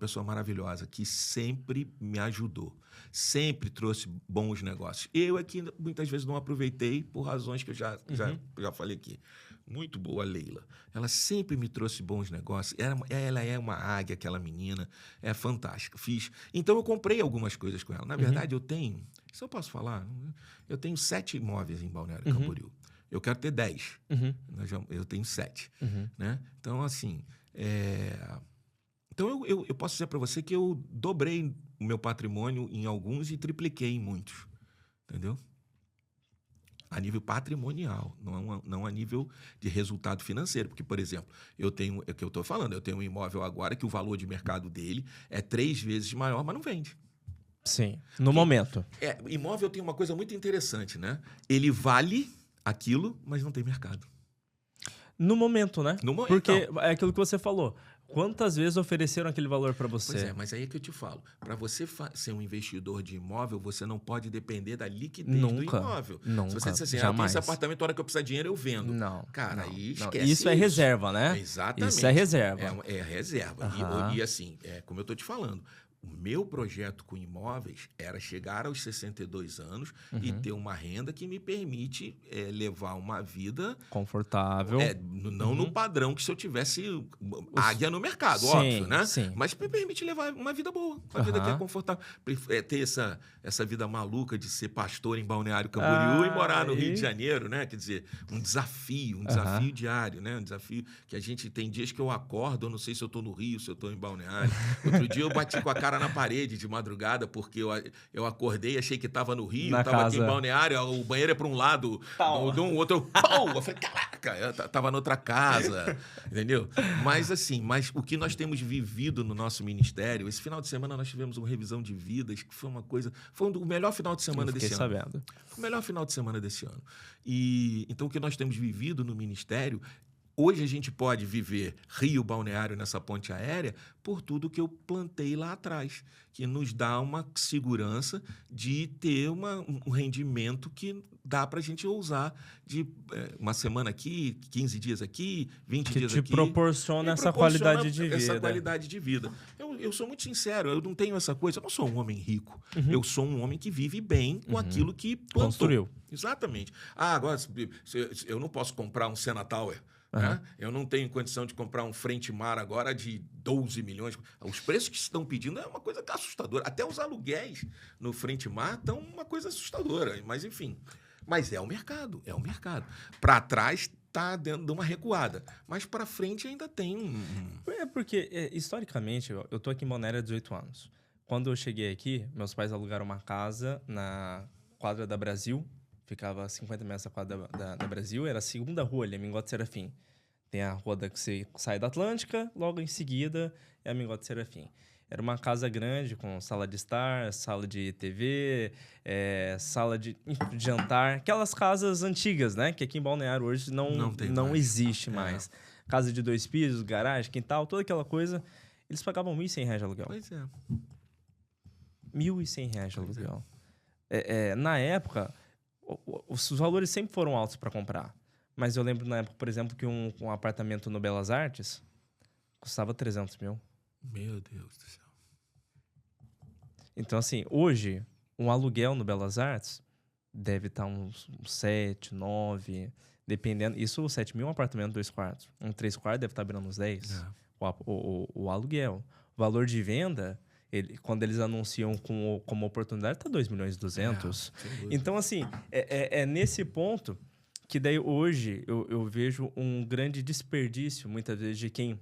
pessoa maravilhosa, que sempre me ajudou, sempre trouxe bons negócios. Eu aqui, muitas vezes, não aproveitei por razões que eu já falei aqui. Muito boa, Leila. Ela sempre me trouxe bons negócios. Ela é uma águia, aquela menina. É fantástica. Então, eu comprei algumas coisas com ela. Na verdade, eu tenho... Se eu posso falar, eu tenho 7 imóveis em Balneário Camboriú. Eu quero ter 10. Eu tenho 7. Né? Então, assim... Então, eu posso dizer para você que eu dobrei o meu patrimônio em alguns e tripliquei em muitos. Entendeu? A nível patrimonial, não a nível de resultado financeiro. Porque, por exemplo, eu tenho um imóvel agora que o valor de mercado dele é 3 vezes maior, mas não vende. Sim, no momento. Imóvel tem uma coisa muito interessante, né? Ele vale aquilo, mas não tem mercado. No momento, né? Porque então, é aquilo que você falou. Quantas vezes ofereceram aquele valor para você? Pois mas aí é que eu te falo. Para você ser um investidor de imóvel, você não pode depender da liquidez do imóvel. Nunca, se você disser assim, jamais. Eu tenho esse apartamento, a hora que eu precisar de dinheiro, eu vendo. Não. Cara, aí esquece isso. É reserva, né? Exatamente. Isso é reserva. É reserva. E assim, como eu tô te falando, o meu projeto com imóveis era chegar aos 62 anos e ter uma renda que me permite levar uma vida... confortável. Não no padrão que se eu tivesse águia no mercado, óbvio, né? Sim. Mas me permite levar uma vida boa, uma vida que é confortável. Ter essa vida maluca de ser pastor em Balneário Camboriú e morar no Rio de Janeiro, né? Quer dizer, um desafio diário, né? Um desafio que a gente... Tem dias que eu acordo, eu não sei se eu tô no Rio, se eu tô em Balneário. Outro dia eu bati com a cara na parede de madrugada, porque eu acordei, achei que estava no Rio, estava aqui em Balneário, o banheiro é para um lado, o outro... Eu falei, caraca, eu estava noutra casa, entendeu? Mas assim, o que nós temos vivido no nosso ministério, esse final de semana nós tivemos uma revisão de vidas, que foi uma coisa... Foi o melhor final de semana desse ano. Sabendo. Foi o melhor final de semana desse ano. E então, o que nós temos vivido no ministério... Hoje a gente pode viver Rio Balneário nessa ponte aérea por tudo que eu plantei lá atrás, que nos dá uma segurança de ter um rendimento que dá para a gente usar de uma semana aqui, 15 dias aqui, 20 dias aqui. Que te proporciona essa qualidade de vida. Essa qualidade de vida. Eu sou muito sincero, eu não tenho essa coisa, eu não sou um homem rico. Eu sou um homem que vive bem com aquilo que plantou. Construiu. Exatamente. Agora, eu não posso comprar um Sena Tower. Né? Eu não tenho condição de comprar um frente mar agora de 12 milhões. Os preços que estão pedindo é uma coisa assustadora. Até os aluguéis no frente mar estão uma coisa assustadora. Mas, enfim. Mas é o mercado, é o mercado. Para trás está dando uma recuada, mas para frente ainda tem É porque, historicamente, eu estou aqui em Balneário há 18 anos. Quando eu cheguei aqui, meus pais alugaram uma casa na quadra da Brasil. Ficava a 50 metros da quadra da Brasil. Era a segunda rua ali, a Mingote Serafim. Tem a rua que você sai da Atlântica, logo em seguida é a Mingote Serafim. Era uma casa grande, com sala de estar, sala de TV, sala de jantar. Aquelas casas antigas, né? Que aqui em Balneário hoje não existe mais. Casa de 2 pisos, garagem, quintal, toda aquela coisa. Eles pagavam R$1.100 de aluguel. Pois é. R$1.100 de aluguel. Na época, os valores sempre foram altos para comprar. Mas eu lembro na época, por exemplo, que um apartamento no Belas Artes custava 300 mil. Meu Deus do céu. Então, assim, hoje, um aluguel no Belas Artes deve estar uns 7, 9, dependendo. Isso, 7 mil, um apartamento 2 quartos. Um 3 quartos deve estar abrindo uns 10. O aluguel. O valor de venda, quando eles anunciam como oportunidade, está 2.200.000. Então, assim, é nesse ponto que daí hoje eu vejo um grande desperdício, muitas vezes, de quem...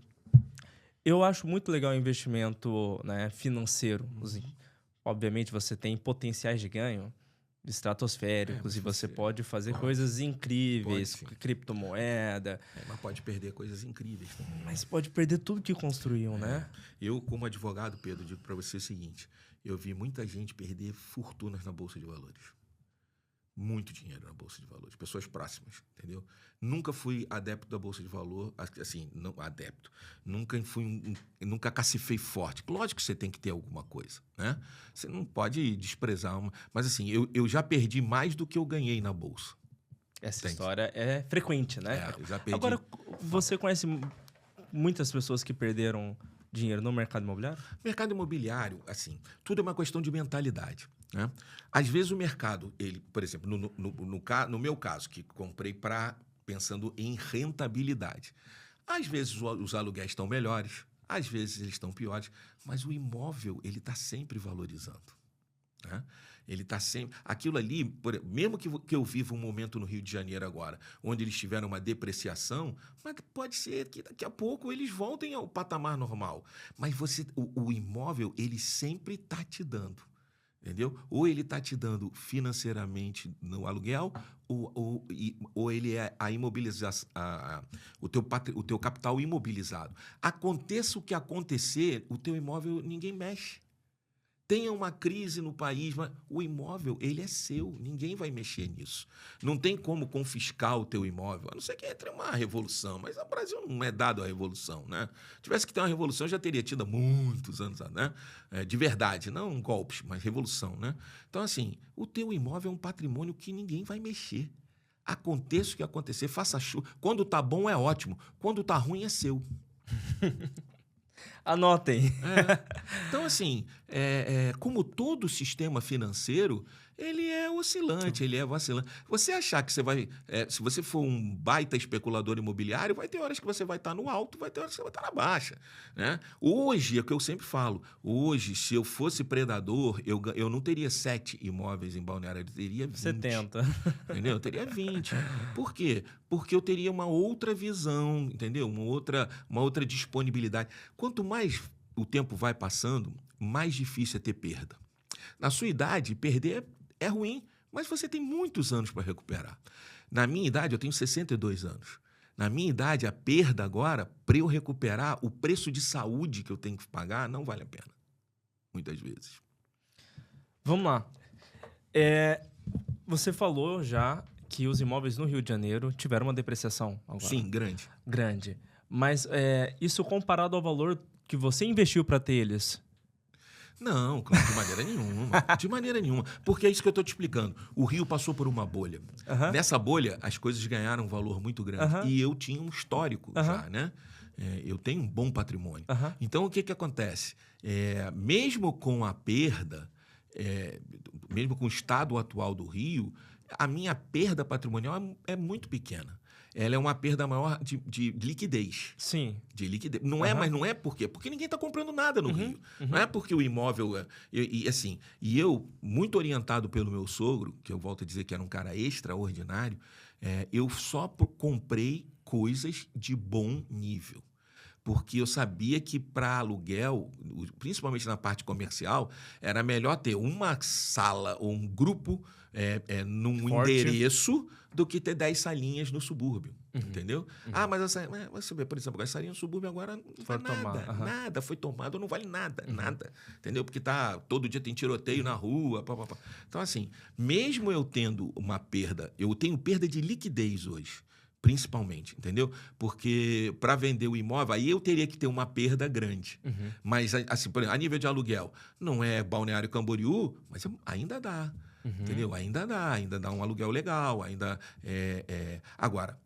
Eu acho muito legal o investimento, né, financeiro. Obviamente, você tem potenciais de ganho estratosféricos e você pode fazer coisas incríveis, criptomoeda. Mas pode perder coisas incríveis também. Mas pode perder tudo que construíam, né? Eu, como advogado, Pedro, digo para você o seguinte. Eu vi muita gente perder fortunas na Bolsa de Valores. Muito dinheiro na Bolsa de Valores. Pessoas próximas, entendeu? Nunca fui adepto da Bolsa de Valor, assim, não adepto. Nunca cacifei forte. Lógico que você tem que ter alguma coisa, né? Você não pode desprezar uma... Mas, assim, eu já perdi mais do que eu ganhei na Bolsa. Essa história é frequente, né? Eu já perdi. Agora, você conhece muitas pessoas que perderam dinheiro no mercado imobiliário? Mercado imobiliário, assim, tudo é uma questão de mentalidade, né? Às vezes o mercado, por exemplo, no meu caso, que comprei pensando em rentabilidade. Às vezes os aluguéis estão melhores, às vezes eles estão piores, mas o imóvel ele está sempre valorizando, né? Ele está sempre... Aquilo ali, mesmo que eu viva um momento no Rio de Janeiro agora, onde eles tiveram uma depreciação, mas pode ser que daqui a pouco eles voltem ao patamar normal. Mas o imóvel, ele sempre está te dando, entendeu? Ou ele está te dando financeiramente no aluguel, ou ele é a imobilização, o teu capital imobilizado. Aconteça o que acontecer, o teu imóvel ninguém mexe. Tenha uma crise no país, mas o imóvel, ele é seu, ninguém vai mexer nisso. Não tem como confiscar o teu imóvel, a não ser que entre uma revolução, mas o Brasil não é dado à revolução, né? Se tivesse que ter uma revolução, já teria tido há muitos anos, né? De verdade, não golpes, mas revolução, né? Então, assim, o teu imóvel é um patrimônio que ninguém vai mexer. Aconteça o que acontecer, faça chuva. Quando tá bom, é ótimo. Quando tá ruim, é seu. Anotem. Então, assim, como todo sistema financeiro, ele é oscilante, ele é vacilante. Você achar que você vai... se você for um baita especulador imobiliário, vai ter horas que você vai estar no alto, vai ter horas que você vai estar na baixa, né? Hoje, é o que eu sempre falo, hoje, se eu fosse predador, eu não teria 7 imóveis em Balneário, eu teria 20. 70. Entendeu? Eu teria 20. Por quê? Porque eu teria uma outra visão, entendeu? Uma outra disponibilidade. Quanto mais o tempo vai passando, mais difícil é ter perda. Na sua idade, perder é ruim, mas você tem muitos anos para recuperar. Na minha idade, eu tenho 62 anos. Na minha idade, a perda agora, para eu recuperar, o preço de saúde que eu tenho que pagar não vale a pena. Muitas vezes. Vamos lá. Você falou já que os imóveis no Rio de Janeiro tiveram uma depreciação agora. Sim, grande. Grande. Mas isso comparado ao valor que você investiu para ter eles? Não, claro, de maneira nenhuma. De maneira nenhuma. Porque é isso que eu estou te explicando. O Rio passou por uma bolha. Nessa bolha, as coisas ganharam um valor muito grande. E eu tinha um histórico já, né? Eu tenho um bom patrimônio. Então, o que acontece? Mesmo com a perda, mesmo com o estado atual do Rio, a minha perda patrimonial é muito pequena. Ela é uma perda maior de liquidez. Sim. De liquidez. Não é, mas não é por quê? Porque ninguém está comprando nada no Rio. Não é porque o imóvel... E eu, muito orientado pelo meu sogro, que eu volto a dizer que era um cara extraordinário, eu só comprei coisas de bom nível. Porque eu sabia que para aluguel, principalmente na parte comercial, era melhor ter uma sala ou um grupo num Forte endereço do que ter 10 salinhas no subúrbio, entendeu? Mas você vê, por exemplo, a salinha no subúrbio agora não vale nada, nada, foi tomado, não vale nada, nada, entendeu? Porque todo dia tem tiroteio na rua, pá. Então, assim, mesmo eu tendo uma perda, eu tenho perda de liquidez hoje, principalmente, entendeu? Porque para vender o imóvel, aí eu teria que ter uma perda grande. Mas, assim, por exemplo, a nível de aluguel, não é Balneário Camboriú, mas ainda dá, entendeu? Ainda dá um aluguel legal, ainda Agora,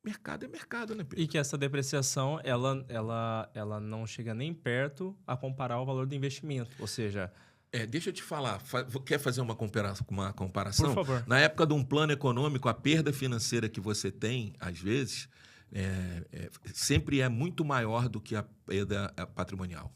mercado é mercado, né, Pedro? E que essa depreciação, ela não chega nem perto a comparar o valor do investimento, ou seja... Deixa eu te falar, quer fazer uma comparação? Por favor. Na época de um plano econômico, a perda financeira que você tem, às vezes, sempre é muito maior do que a perda patrimonial.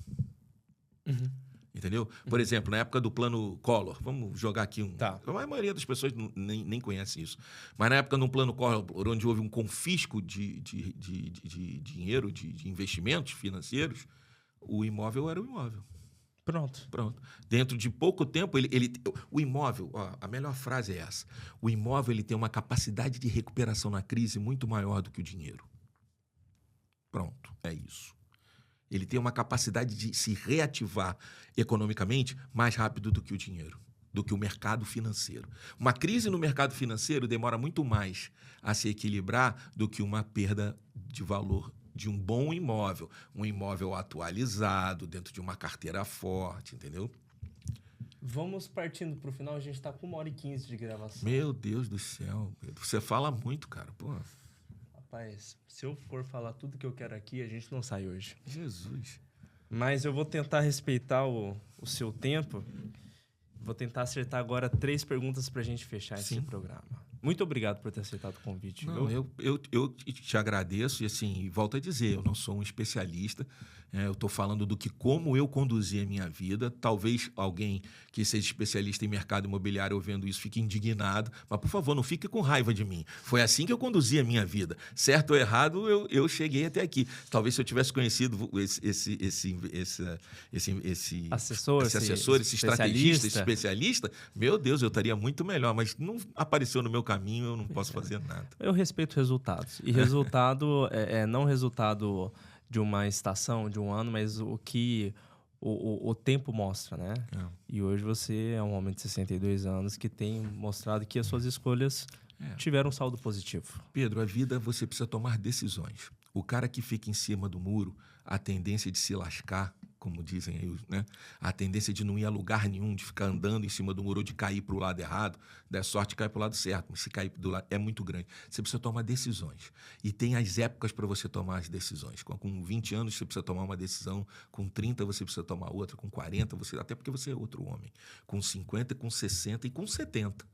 Entendeu? Por exemplo, na época do plano Collor, vamos jogar aqui A maioria das pessoas nem conhece isso. Mas na época do plano Collor, onde houve um confisco de dinheiro, de investimentos financeiros, o imóvel era o imóvel. Pronto. Dentro de pouco tempo, o imóvel, a melhor frase é essa, o imóvel ele tem uma capacidade de recuperação na crise muito maior do que o dinheiro. Pronto, é isso. Ele tem uma capacidade de se reativar economicamente mais rápido do que o dinheiro, do que o mercado financeiro. Uma crise no mercado financeiro demora muito mais a se equilibrar do que uma perda de valor de um bom imóvel, um imóvel atualizado, dentro de uma carteira forte, entendeu? Vamos partindo para o final, a gente está com 1h15 de gravação. Meu Deus do céu, Pedro, você fala muito, cara, pô. Rapaz, se eu for falar tudo que eu quero aqui, a gente não sai hoje. Jesus. Mas eu vou tentar respeitar o seu tempo. Vou tentar acertar agora 3 perguntas para a gente fechar esse programa. Muito obrigado por ter aceitado o convite. Não, eu te agradeço e, assim, volto a dizer, eu não sou um especialista. Eu estou falando do que como eu conduzi a minha vida. Talvez alguém que seja especialista em mercado imobiliário ouvindo isso fique indignado. Mas, por favor, não fique com raiva de mim. Foi assim que eu conduzi a minha vida. Certo ou errado, eu cheguei até aqui. Talvez se eu tivesse conhecido esse assessor, esse estrategista, esse especialista, meu Deus, eu estaria muito melhor. Mas não apareceu no meu caminho, eu não posso fazer nada. Eu respeito resultados. E resultado não resultado de uma estação, de um ano, mas o que o tempo mostra, né? E hoje você é um homem de 62 anos que tem mostrado que as suas escolhas tiveram um saldo positivo. Pedro, a vida você precisa tomar decisões. O cara que fica em cima do muro, a tendência de se lascar, como dizem aí, né? A tendência de não ir a lugar nenhum, de ficar andando em cima do muro ou de cair para o lado errado, der sorte cai para o lado certo, mas se cair do lado é muito grande. Você precisa tomar decisões. E tem as épocas para você tomar as decisões. Com 20 anos você precisa tomar uma decisão, com 30 você precisa tomar outra, com 40 até porque você é outro homem, com 50, com 60 e com 70.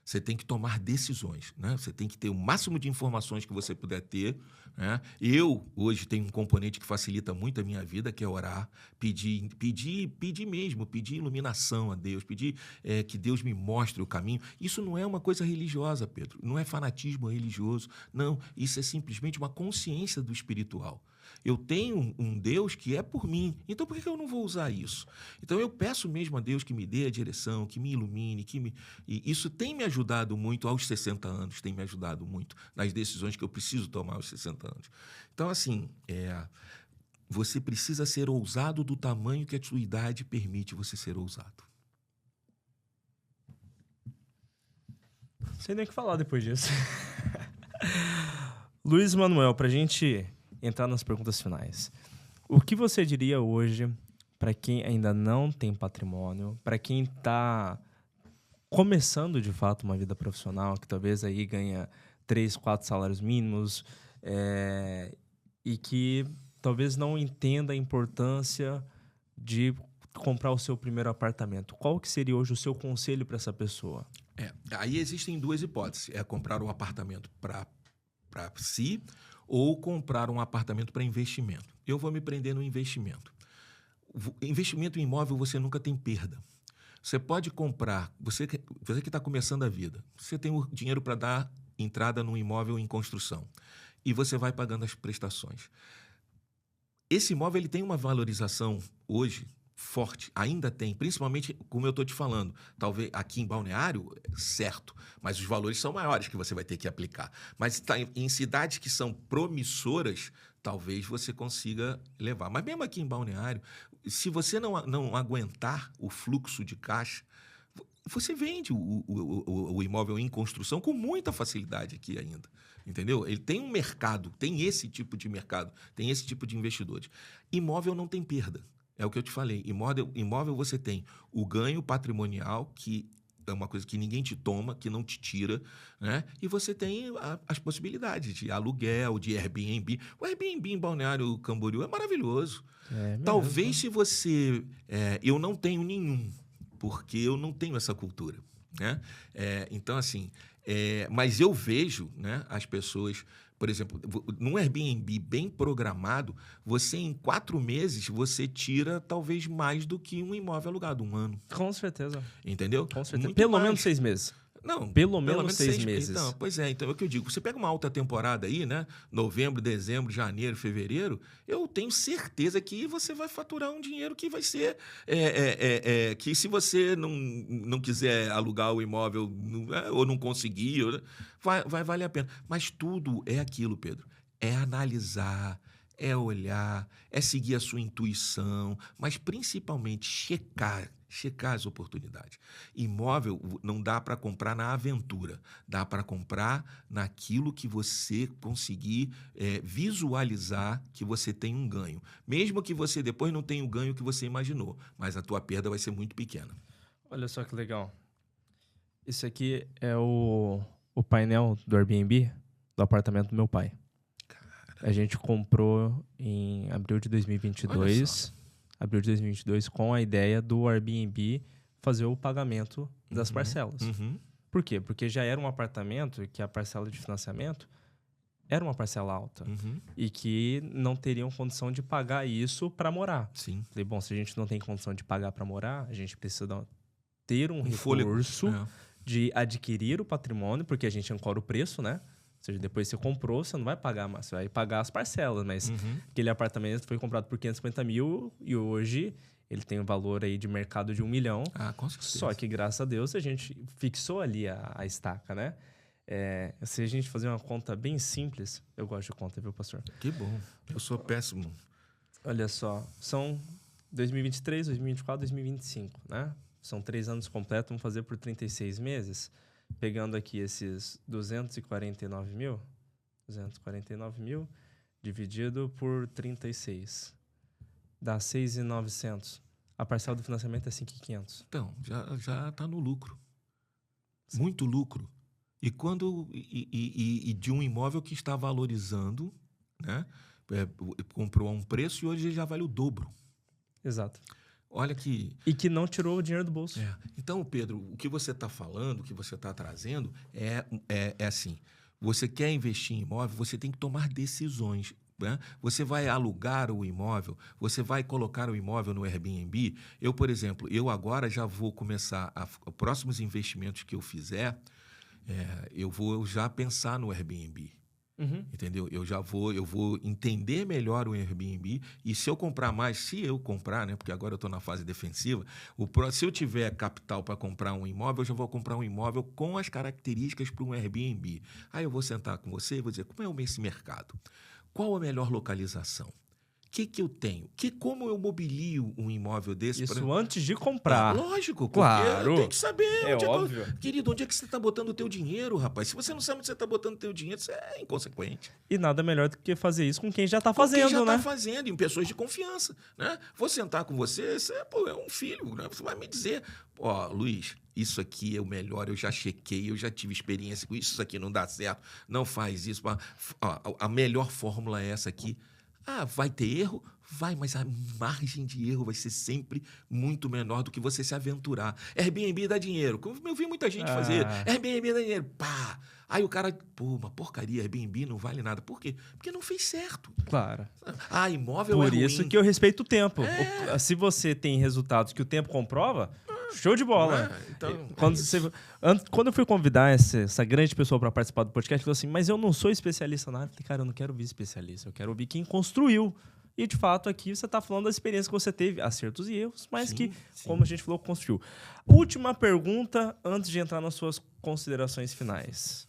Você tem que tomar decisões, né? Você tem que ter o máximo de informações que você puder ter, né? Eu, hoje, tenho um componente que facilita muito a minha vida, que é orar, pedir mesmo, pedir iluminação a Deus, pedir que Deus me mostre o caminho. Isso não é uma coisa religiosa, Pedro, não é fanatismo religioso, não. Isso é simplesmente uma consciência do espiritual. Eu tenho um Deus que é por mim, então por que eu não vou usar isso? Então eu peço mesmo a Deus que me dê a direção, que me ilumine, e isso tem me ajudado muito aos 60 anos, tem me ajudado muito nas decisões que eu preciso tomar aos 60 anos. Então, assim, você precisa ser ousado do tamanho que a sua idade permite você ser ousado. Não sei nem o que falar depois disso. Luiz Manuel, para a gente entrar nas perguntas finais. O que você diria hoje para quem ainda não tem patrimônio, para quem está começando de fato uma vida profissional, que talvez aí ganha 3, 4 salários mínimos, e que talvez não entenda a importância de comprar o seu primeiro apartamento? Qual que seria hoje o seu conselho para essa pessoa? Aí existem duas hipóteses. É comprar um apartamento para si ou comprar um apartamento para investimento. Eu vou me prender no investimento. Investimento em imóvel, você nunca tem perda. Você pode comprar, você que está começando a vida, você tem o dinheiro para dar entrada num imóvel em construção e você vai pagando as prestações. Esse imóvel ele tem uma valorização hoje forte, ainda tem, principalmente como eu estou te falando, talvez aqui em Balneário, certo, mas os valores são maiores que você vai ter que aplicar. Mas em cidades que são promissoras, talvez você consiga levar. Mas mesmo aqui em Balneário, se você não aguentar o fluxo de caixa, você vende o imóvel em construção com muita facilidade aqui ainda. Entendeu? Ele tem um mercado, tem esse tipo de mercado, tem esse tipo de investidores. Imóvel não tem perda. É o que eu te falei. Imóvel você tem o ganho patrimonial, que é uma coisa que ninguém te toma, que não te tira, né? E você tem as possibilidades de aluguel, de Airbnb. O Airbnb em Balneário Camboriú é maravilhoso. Talvez se você... eu não tenho nenhum, porque eu não tenho essa cultura, né? Então, assim... mas eu vejo, né, as pessoas... Por exemplo, num Airbnb bem programado, você em 4 meses, você tira talvez mais do que um imóvel alugado, 1 ano. Com certeza. Entendeu? Com certeza. Pelo menos 6 meses. Não, pelo menos 6 meses. Então, pois é, então é o que eu digo. Você pega uma alta temporada aí, né? Novembro, dezembro, janeiro, fevereiro, eu tenho certeza que você vai faturar um dinheiro que vai ser... que se você não quiser alugar o imóvel ou não conseguir, vai valer a pena. Mas tudo é aquilo, Pedro. É analisar, é olhar, é seguir a sua intuição, mas principalmente checar as oportunidades. Imóvel não dá para comprar na aventura, dá para comprar naquilo que você conseguir visualizar que você tem um ganho. Mesmo que você depois não tenha o ganho que você imaginou, mas a tua perda vai ser muito pequena. Olha só que legal. Isso aqui é o painel do Airbnb do apartamento do meu pai. A gente comprou em abril de 2022. Abril de 2022, com a ideia do Airbnb fazer o pagamento das parcelas. Por quê? Porque já era um apartamento que a parcela de financiamento era uma parcela alta. E que não teriam condição de pagar isso para morar. Sim. Falei, bom, se a gente não tem condição de pagar para morar, a gente precisa ter um recurso de adquirir o patrimônio, porque a gente ancora o preço, né? Ou seja, depois você comprou, você não vai pagar mais, você vai pagar as parcelas. Mas aquele apartamento foi comprado por 550 mil e hoje ele tem um valor aí de mercado de 1 milhão. Com certeza. Só que, graças a Deus, a gente fixou ali a estaca, né? Se a gente fazer uma conta bem simples... Eu gosto de conta, viu, pastor? Que bom. Eu sou péssimo. Olha só, são 2023, 2024, 2025, né? São 3 anos completos, vamos fazer por 36 meses... Pegando aqui esses 249 mil dividido por 36, dá 6.900. A parcela do financiamento é 5.500. Então, já está no lucro. Sim. Muito lucro. E de um imóvel que está valorizando, né? Comprou a um preço e hoje já vale o dobro. Exato. Olha que... E que não tirou o dinheiro do bolso. Então, Pedro, o que você está falando, o que você está trazendo é assim, você quer investir em imóvel, você tem que tomar decisões. Né? Você vai alugar o imóvel, você vai colocar o imóvel no Airbnb. Eu, por exemplo, agora já vou começar, os próximos investimentos que eu fizer, eu vou já pensar no Airbnb. Entendeu? Eu vou entender melhor o Airbnb e se eu comprar, né? Porque agora eu estou na fase defensiva, se eu tiver capital para comprar um imóvel, eu já vou comprar um imóvel com as características para um Airbnb. Aí eu vou sentar com você e vou dizer, como é esse mercado? Qual a melhor localização? que eu tenho? Como eu mobilio um imóvel desse? Isso antes de comprar. Lógico, porque Claro. eu tenho que saber. É óbvio. Querido, onde é que você está botando o teu dinheiro, rapaz? Se você não sabe onde você está botando o teu dinheiro, você é inconsequente. E nada melhor do que fazer isso com quem já está fazendo, quem já né? está fazendo, em pessoas de confiança, né? Vou sentar com você, você é um filho, né? Você vai me dizer, Luiz, isso aqui é o melhor, eu já chequei, eu já tive experiência com isso aqui não dá certo, não faz isso. A melhor fórmula é essa aqui. Vai ter erro? Vai, mas a margem de erro vai ser sempre muito menor do que você se aventurar. Airbnb dá dinheiro. Eu vi muita gente fazer. Airbnb dá dinheiro. Pá! Aí o cara, uma porcaria, Airbnb não vale nada. Por quê? Porque não fez certo. Claro. Imóvel é ruim. Por isso que eu respeito o tempo. Se você tem resultados que o tempo comprova, show de bola. Então, quando eu fui convidar essa grande pessoa para participar do podcast, ele falou assim, mas eu não sou especialista na área. Eu falei, cara, eu não quero ouvir especialista, eu quero ouvir quem construiu. E, de fato, aqui você está falando da experiência que você teve, acertos e erros, mas como a gente falou, construiu. Última pergunta, antes de entrar nas suas considerações finais.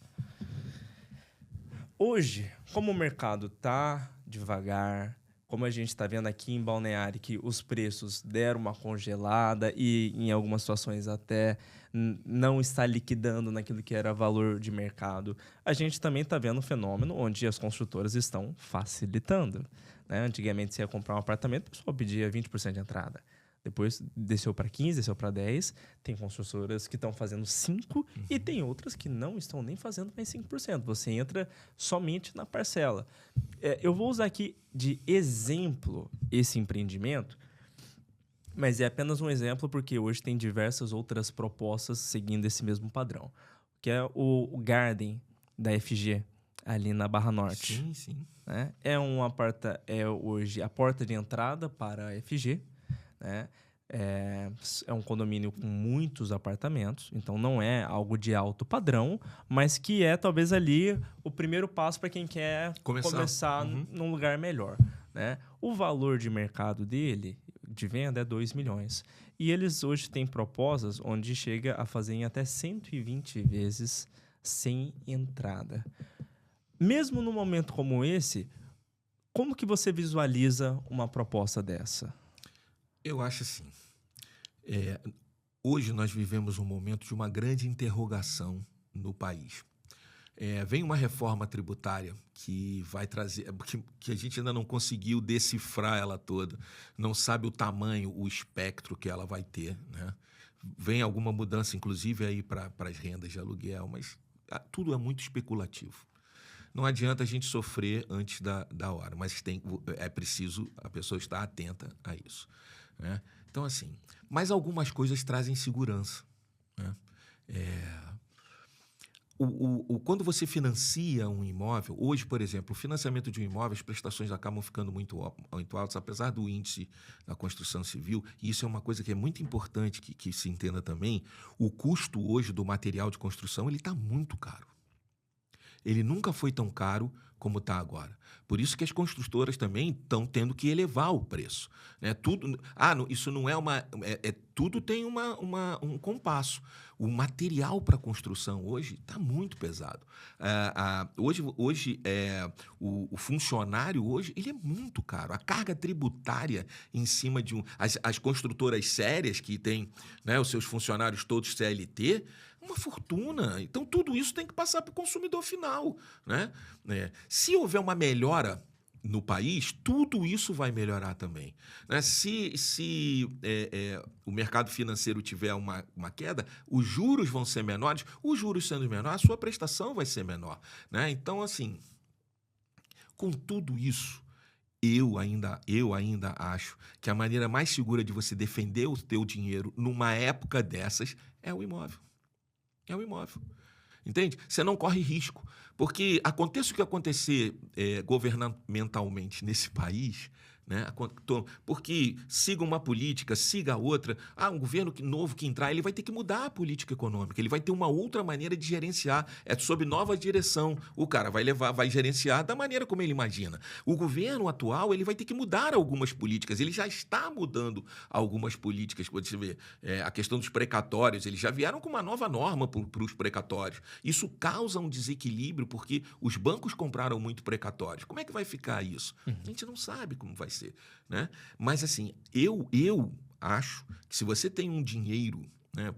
Hoje, como o mercado está devagar, como a gente está vendo aqui em Balneário, que os preços deram uma congelada e, em algumas situações, até não está liquidando naquilo que era valor de mercado, a gente também está vendo um fenômeno onde as construtoras estão facilitando. Né? Antigamente, você ia comprar um apartamento, a pessoa pedia 20% de entrada. Depois desceu para 15%, desceu para 10%. Tem construtoras que estão fazendo 5% e tem outras que não estão nem fazendo mais 5%. Você entra somente na parcela. Eu vou usar aqui de exemplo esse empreendimento, mas é apenas um exemplo porque hoje tem diversas outras propostas seguindo esse mesmo padrão, que é o Garden da FG, ali na Barra Norte. Sim, sim. Né? É hoje a porta de entrada para a FG. Né? É um condomínio com muitos apartamentos, então não é algo de alto padrão, mas que é talvez ali o primeiro passo para quem quer começar num lugar melhor. Né? O valor de mercado dele, de venda, é 2 milhões. E eles hoje têm propostas onde chega a fazer em até 120 vezes sem entrada. Mesmo num momento como esse, como que você visualiza uma proposta dessa? Eu acho assim, hoje nós vivemos um momento de uma grande interrogação no país. Vem uma reforma tributária que vai trazer, que a gente ainda não conseguiu decifrar ela toda, não sabe o tamanho, o espectro que ela vai ter. Né? Vem alguma mudança, inclusive, aí para as rendas de aluguel, mas tudo é muito especulativo. Não adianta a gente sofrer antes da hora, mas é preciso a pessoa estar atenta a isso. Né? Então, assim, mas algumas coisas trazem segurança. Né? Quando você financia um imóvel, hoje, por exemplo, o financiamento de um imóvel, as prestações acabam ficando muito altas, apesar do índice da construção civil, e isso é uma coisa que é muito importante que se entenda também, o custo hoje do material de construção está muito caro. Ele nunca foi tão caro como está agora. Por isso que as construtoras também estão tendo que elevar o preço. Né? Isso não é uma... tudo tem um compasso. O material para construção hoje está muito pesado. O funcionário hoje ele é muito caro. A carga tributária em cima de as construtoras sérias que têm, né, os seus funcionários todos CLT, uma fortuna. Então, tudo isso tem que passar para o consumidor final. Né? Se houver uma melhora no país, tudo isso vai melhorar também. Né? Se o mercado financeiro tiver uma queda, os juros vão ser menores. Os juros sendo menores, a sua prestação vai ser menor. Né? Então, assim, com tudo isso, eu ainda acho que a maneira mais segura de você defender o teu dinheiro numa época dessas é o imóvel. É o imóvel. Entende? Você não corre risco. Porque aconteça o que acontecer governamentalmente nesse país, né? Porque siga uma política, siga outra. Um governo novo que entrar, ele vai ter que mudar a política econômica. Ele vai ter uma outra maneira de gerenciar. É sob nova direção. O cara vai gerenciar da maneira como ele imagina. O governo atual, ele vai ter que mudar algumas políticas. Ele já está mudando algumas políticas. Você vê, a questão dos precatórios, eles já vieram com uma nova norma para os precatórios. Isso causa um desequilíbrio porque os bancos compraram muito precatórios. Como é que vai ficar isso? A gente não sabe como vai ser, né? Mas, assim, eu acho que se você tem um dinheiro, né,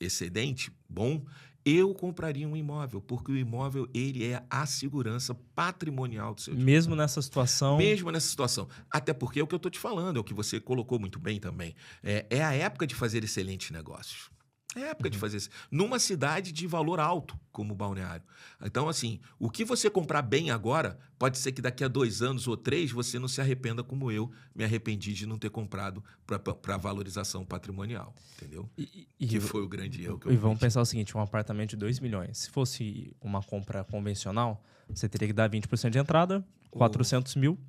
excedente, bom, eu compraria um imóvel, porque o imóvel ele é a segurança patrimonial do seu dinheiro. Mesmo nessa situação? Mesmo nessa situação. Até porque é o que eu estou te falando, é o que você colocou muito bem também. É a época de fazer excelentes negócios. É a época de fazer isso. Numa cidade de valor alto, como Balneário. Então, assim, o que você comprar bem agora, pode ser que daqui a 2 anos ou 3 você não se arrependa como eu me arrependi de não ter comprado para valorização patrimonial. Entendeu? Que foi o grande erro que eu E vamos cometi. pensar o seguinte, um apartamento de 2 milhões. Se fosse uma compra convencional, você teria que dar 20% de entrada, 400 mil.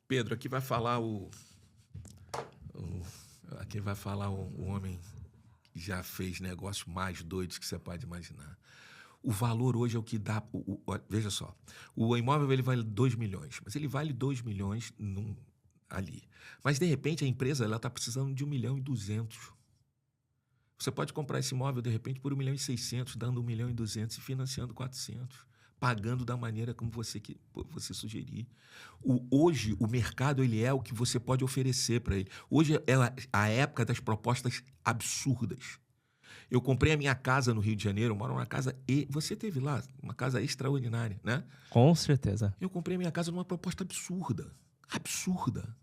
Pedro, aqui vai falar aqui vai falar o homem que já fez negócios mais doidos que você pode imaginar. O valor hoje é o que dá... veja só, o imóvel ele vale 2 milhões, mas ele vale 2 milhões ali. Mas, de repente, a empresa está precisando de 1,2 milhão. Você pode comprar esse imóvel, de repente, por 1,6 milhão, dando 1,2 milhão e financiando 400, pagando da maneira como você sugerir. Hoje, o mercado ele é o que você pode oferecer para ele. Hoje é a época das propostas absurdas. Eu comprei a minha casa no Rio de Janeiro, eu moro numa casa... Você teve lá, uma casa extraordinária, né? Com certeza. Eu comprei a minha casa numa proposta absurda. Absurda.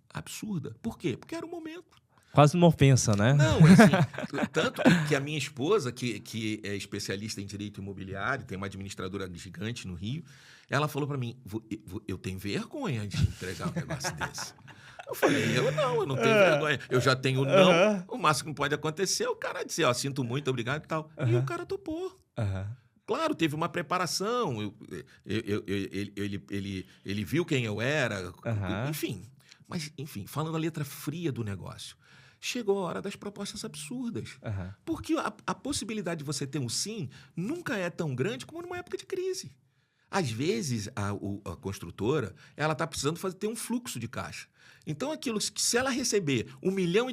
Por quê? Porque era o momento. Quase uma ofensa, né? Não, assim, tanto que a minha esposa, que é especialista em direito imobiliário, tem uma administradora gigante no Rio, ela falou para mim, eu tenho vergonha de entregar um negócio desse. Eu falei, eu não tenho vergonha. Eu já tenho não, o máximo que pode acontecer é o cara dizer, sinto muito, obrigado e tal. E o cara topou. Claro, teve uma preparação, ele viu quem eu era, enfim. Mas, enfim, falando a letra fria do negócio, chegou a hora das propostas absurdas. Porque a possibilidade de você ter um sim nunca é tão grande como numa época de crise. Às vezes, a construtora ela está precisando ter um fluxo de caixa. Então, aquilo que se ela receber 1,3 milhão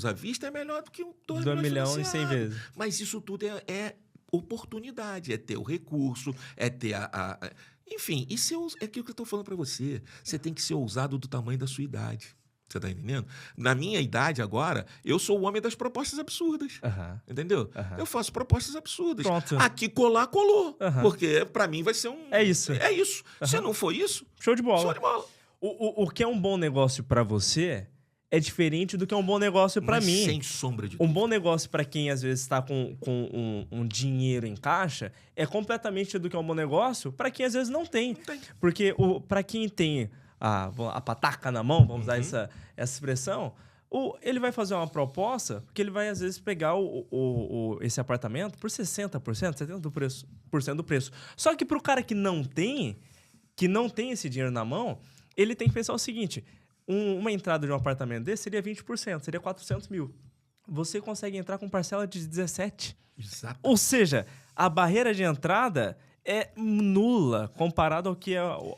à vista, é melhor do que 2 milhões e 100 vezes. Mas isso tudo é oportunidade, é ter o recurso, é ter enfim, é aquilo que eu estou falando para você. Você tem que ser ousado do tamanho da sua idade. Você está entendendo? Na minha idade agora, eu sou o homem das propostas absurdas. Entendeu? Eu faço propostas absurdas. Pronto. Aqui colar, colou. Porque para mim vai ser um... É isso. É isso. Se não for isso... Show de bola. Show de bola. O que é um bom negócio para você é diferente do que é um bom negócio para mim. Sem sombra de dúvida. Um bom negócio para quem às vezes está com um dinheiro em caixa é completamente do que é um bom negócio para quem às vezes não tem. Porque para quem tem a pataca na mão, vamos usar essa expressão, ele vai fazer uma proposta que ele vai às vezes pegar esse apartamento por 60%, 70% do preço. Só que para o cara que não tem esse dinheiro na mão, ele tem que pensar o seguinte... Uma entrada de um apartamento desse seria 20%, seria 400 mil. Você consegue entrar com parcela de 17. Exato. Ou seja, a barreira de entrada é nula comparado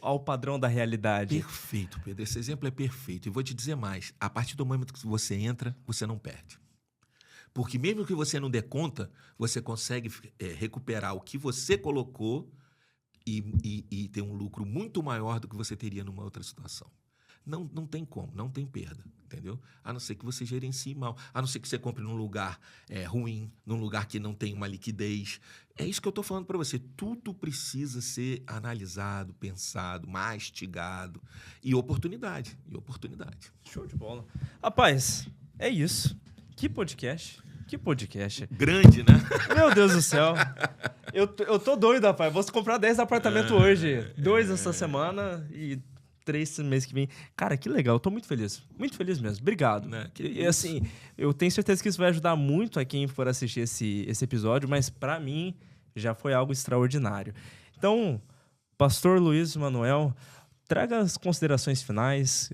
ao padrão da realidade. Perfeito, Pedro. Esse exemplo é perfeito. E vou te dizer mais. A partir do momento que você entra, você não perde. Porque mesmo que você não dê conta, você consegue recuperar o que você colocou e ter um lucro muito maior do que você teria numa outra situação. Não tem como, não tem perda, entendeu? A não ser que você gerencie mal, a não ser que você compre num lugar ruim, num lugar que não tem uma liquidez. É isso que eu estou falando para você. Tudo precisa ser analisado, pensado, mastigado. E oportunidade. Show de bola. Rapaz, é isso. Que podcast. Grande, né? Meu Deus do céu. Eu tô doido, rapaz. Vou comprar 10 apartamentos hoje. 2 essa semana e... 3 meses que vem. Cara, que legal. Eu tô muito feliz. Muito feliz mesmo. Obrigado. E assim, eu tenho certeza que isso vai ajudar muito a quem for assistir esse episódio, mas para mim já foi algo extraordinário. Então, Pastor Luiz Manuel, traga as considerações finais.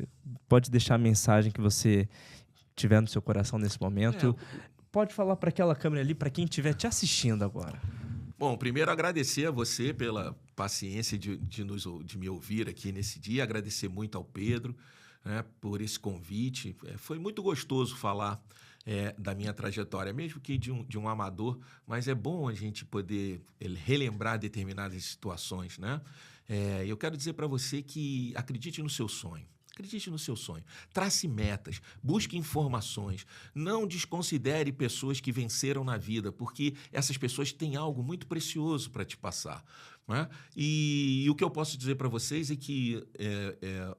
Pode deixar a mensagem que você tiver no seu coração nesse momento. Pode falar para aquela câmera ali, para quem estiver te assistindo agora. Bom, primeiro agradecer a você pela paciência de me ouvir aqui nesse dia, agradecer muito ao Pedro, né, por esse convite. Foi muito gostoso falar da minha trajetória, mesmo que de um amador, mas é bom a gente poder relembrar determinadas situações, né? Eu quero dizer para você que acredite no seu sonho. Acredite no seu sonho. Trace metas, busque informações. Não desconsidere pessoas que venceram na vida, porque essas pessoas têm algo muito precioso para te passar. Né? E o que eu posso dizer para vocês é que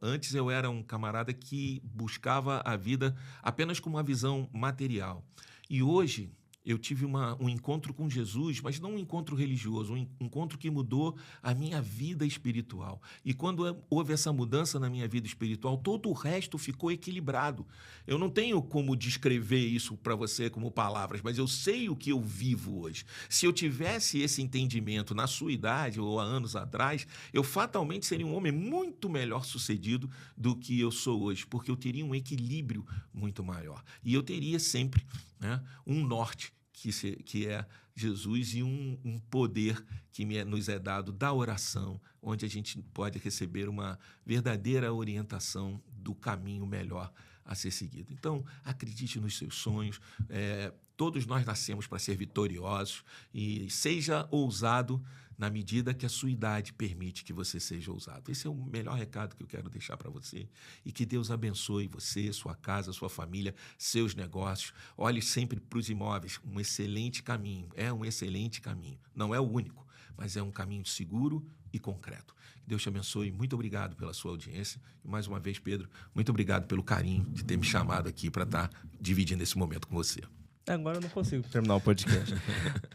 antes eu era um camarada que buscava a vida apenas com uma visão material. E hoje eu tive um encontro com Jesus, mas não um encontro religioso, um encontro que mudou a minha vida espiritual. E quando houve essa mudança na minha vida espiritual, todo o resto ficou equilibrado. Eu não tenho como descrever isso para você como palavras, mas eu sei o que eu vivo hoje. Se eu tivesse esse entendimento na sua idade ou há anos atrás, eu fatalmente seria um homem muito melhor sucedido do que eu sou hoje, porque eu teria um equilíbrio muito maior. E eu teria sempre, né, um norte, que é Jesus, e um poder que nos é dado da oração, onde a gente pode receber uma verdadeira orientação do caminho melhor a ser seguido. Então, acredite nos seus sonhos. Todos nós nascemos para ser vitoriosos, e seja ousado na medida que a sua idade permite que você seja ousado. Esse é o melhor recado que eu quero deixar para você. E que Deus abençoe você, sua casa, sua família, seus negócios. Olhe sempre para os imóveis. Um excelente caminho. É um excelente caminho. Não é o único, mas é um caminho seguro e concreto. Deus te abençoe. Muito obrigado pela sua audiência. E mais uma vez, Pedro, muito obrigado pelo carinho de ter me chamado aqui para estar dividindo esse momento com você. Agora eu não consigo terminar o podcast.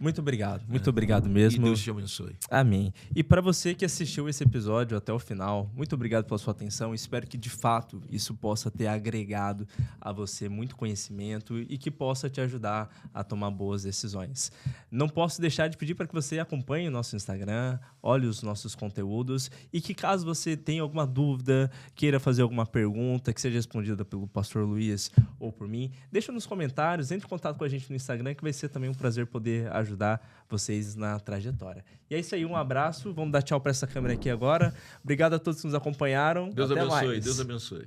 Muito obrigado mesmo. E Deus te abençoe. Amém. E para você que assistiu esse episódio até o final, muito obrigado pela sua atenção. Espero que, de fato, isso possa ter agregado a você muito conhecimento e que possa te ajudar a tomar boas decisões. Não posso deixar de pedir para que você acompanhe o nosso Instagram, olhe os nossos conteúdos e que, caso você tenha alguma dúvida, queira fazer alguma pergunta que seja respondida pelo Pastor Luiz ou por mim, deixa nos comentários, entre em contato com a gente no Instagram, que vai ser também um prazer poder ajudar vocês na trajetória. E é isso aí, um abraço. Vamos dar tchau para essa câmera aqui agora. Obrigado a todos que nos acompanharam. Deus Até abençoe, mais. Deus abençoe.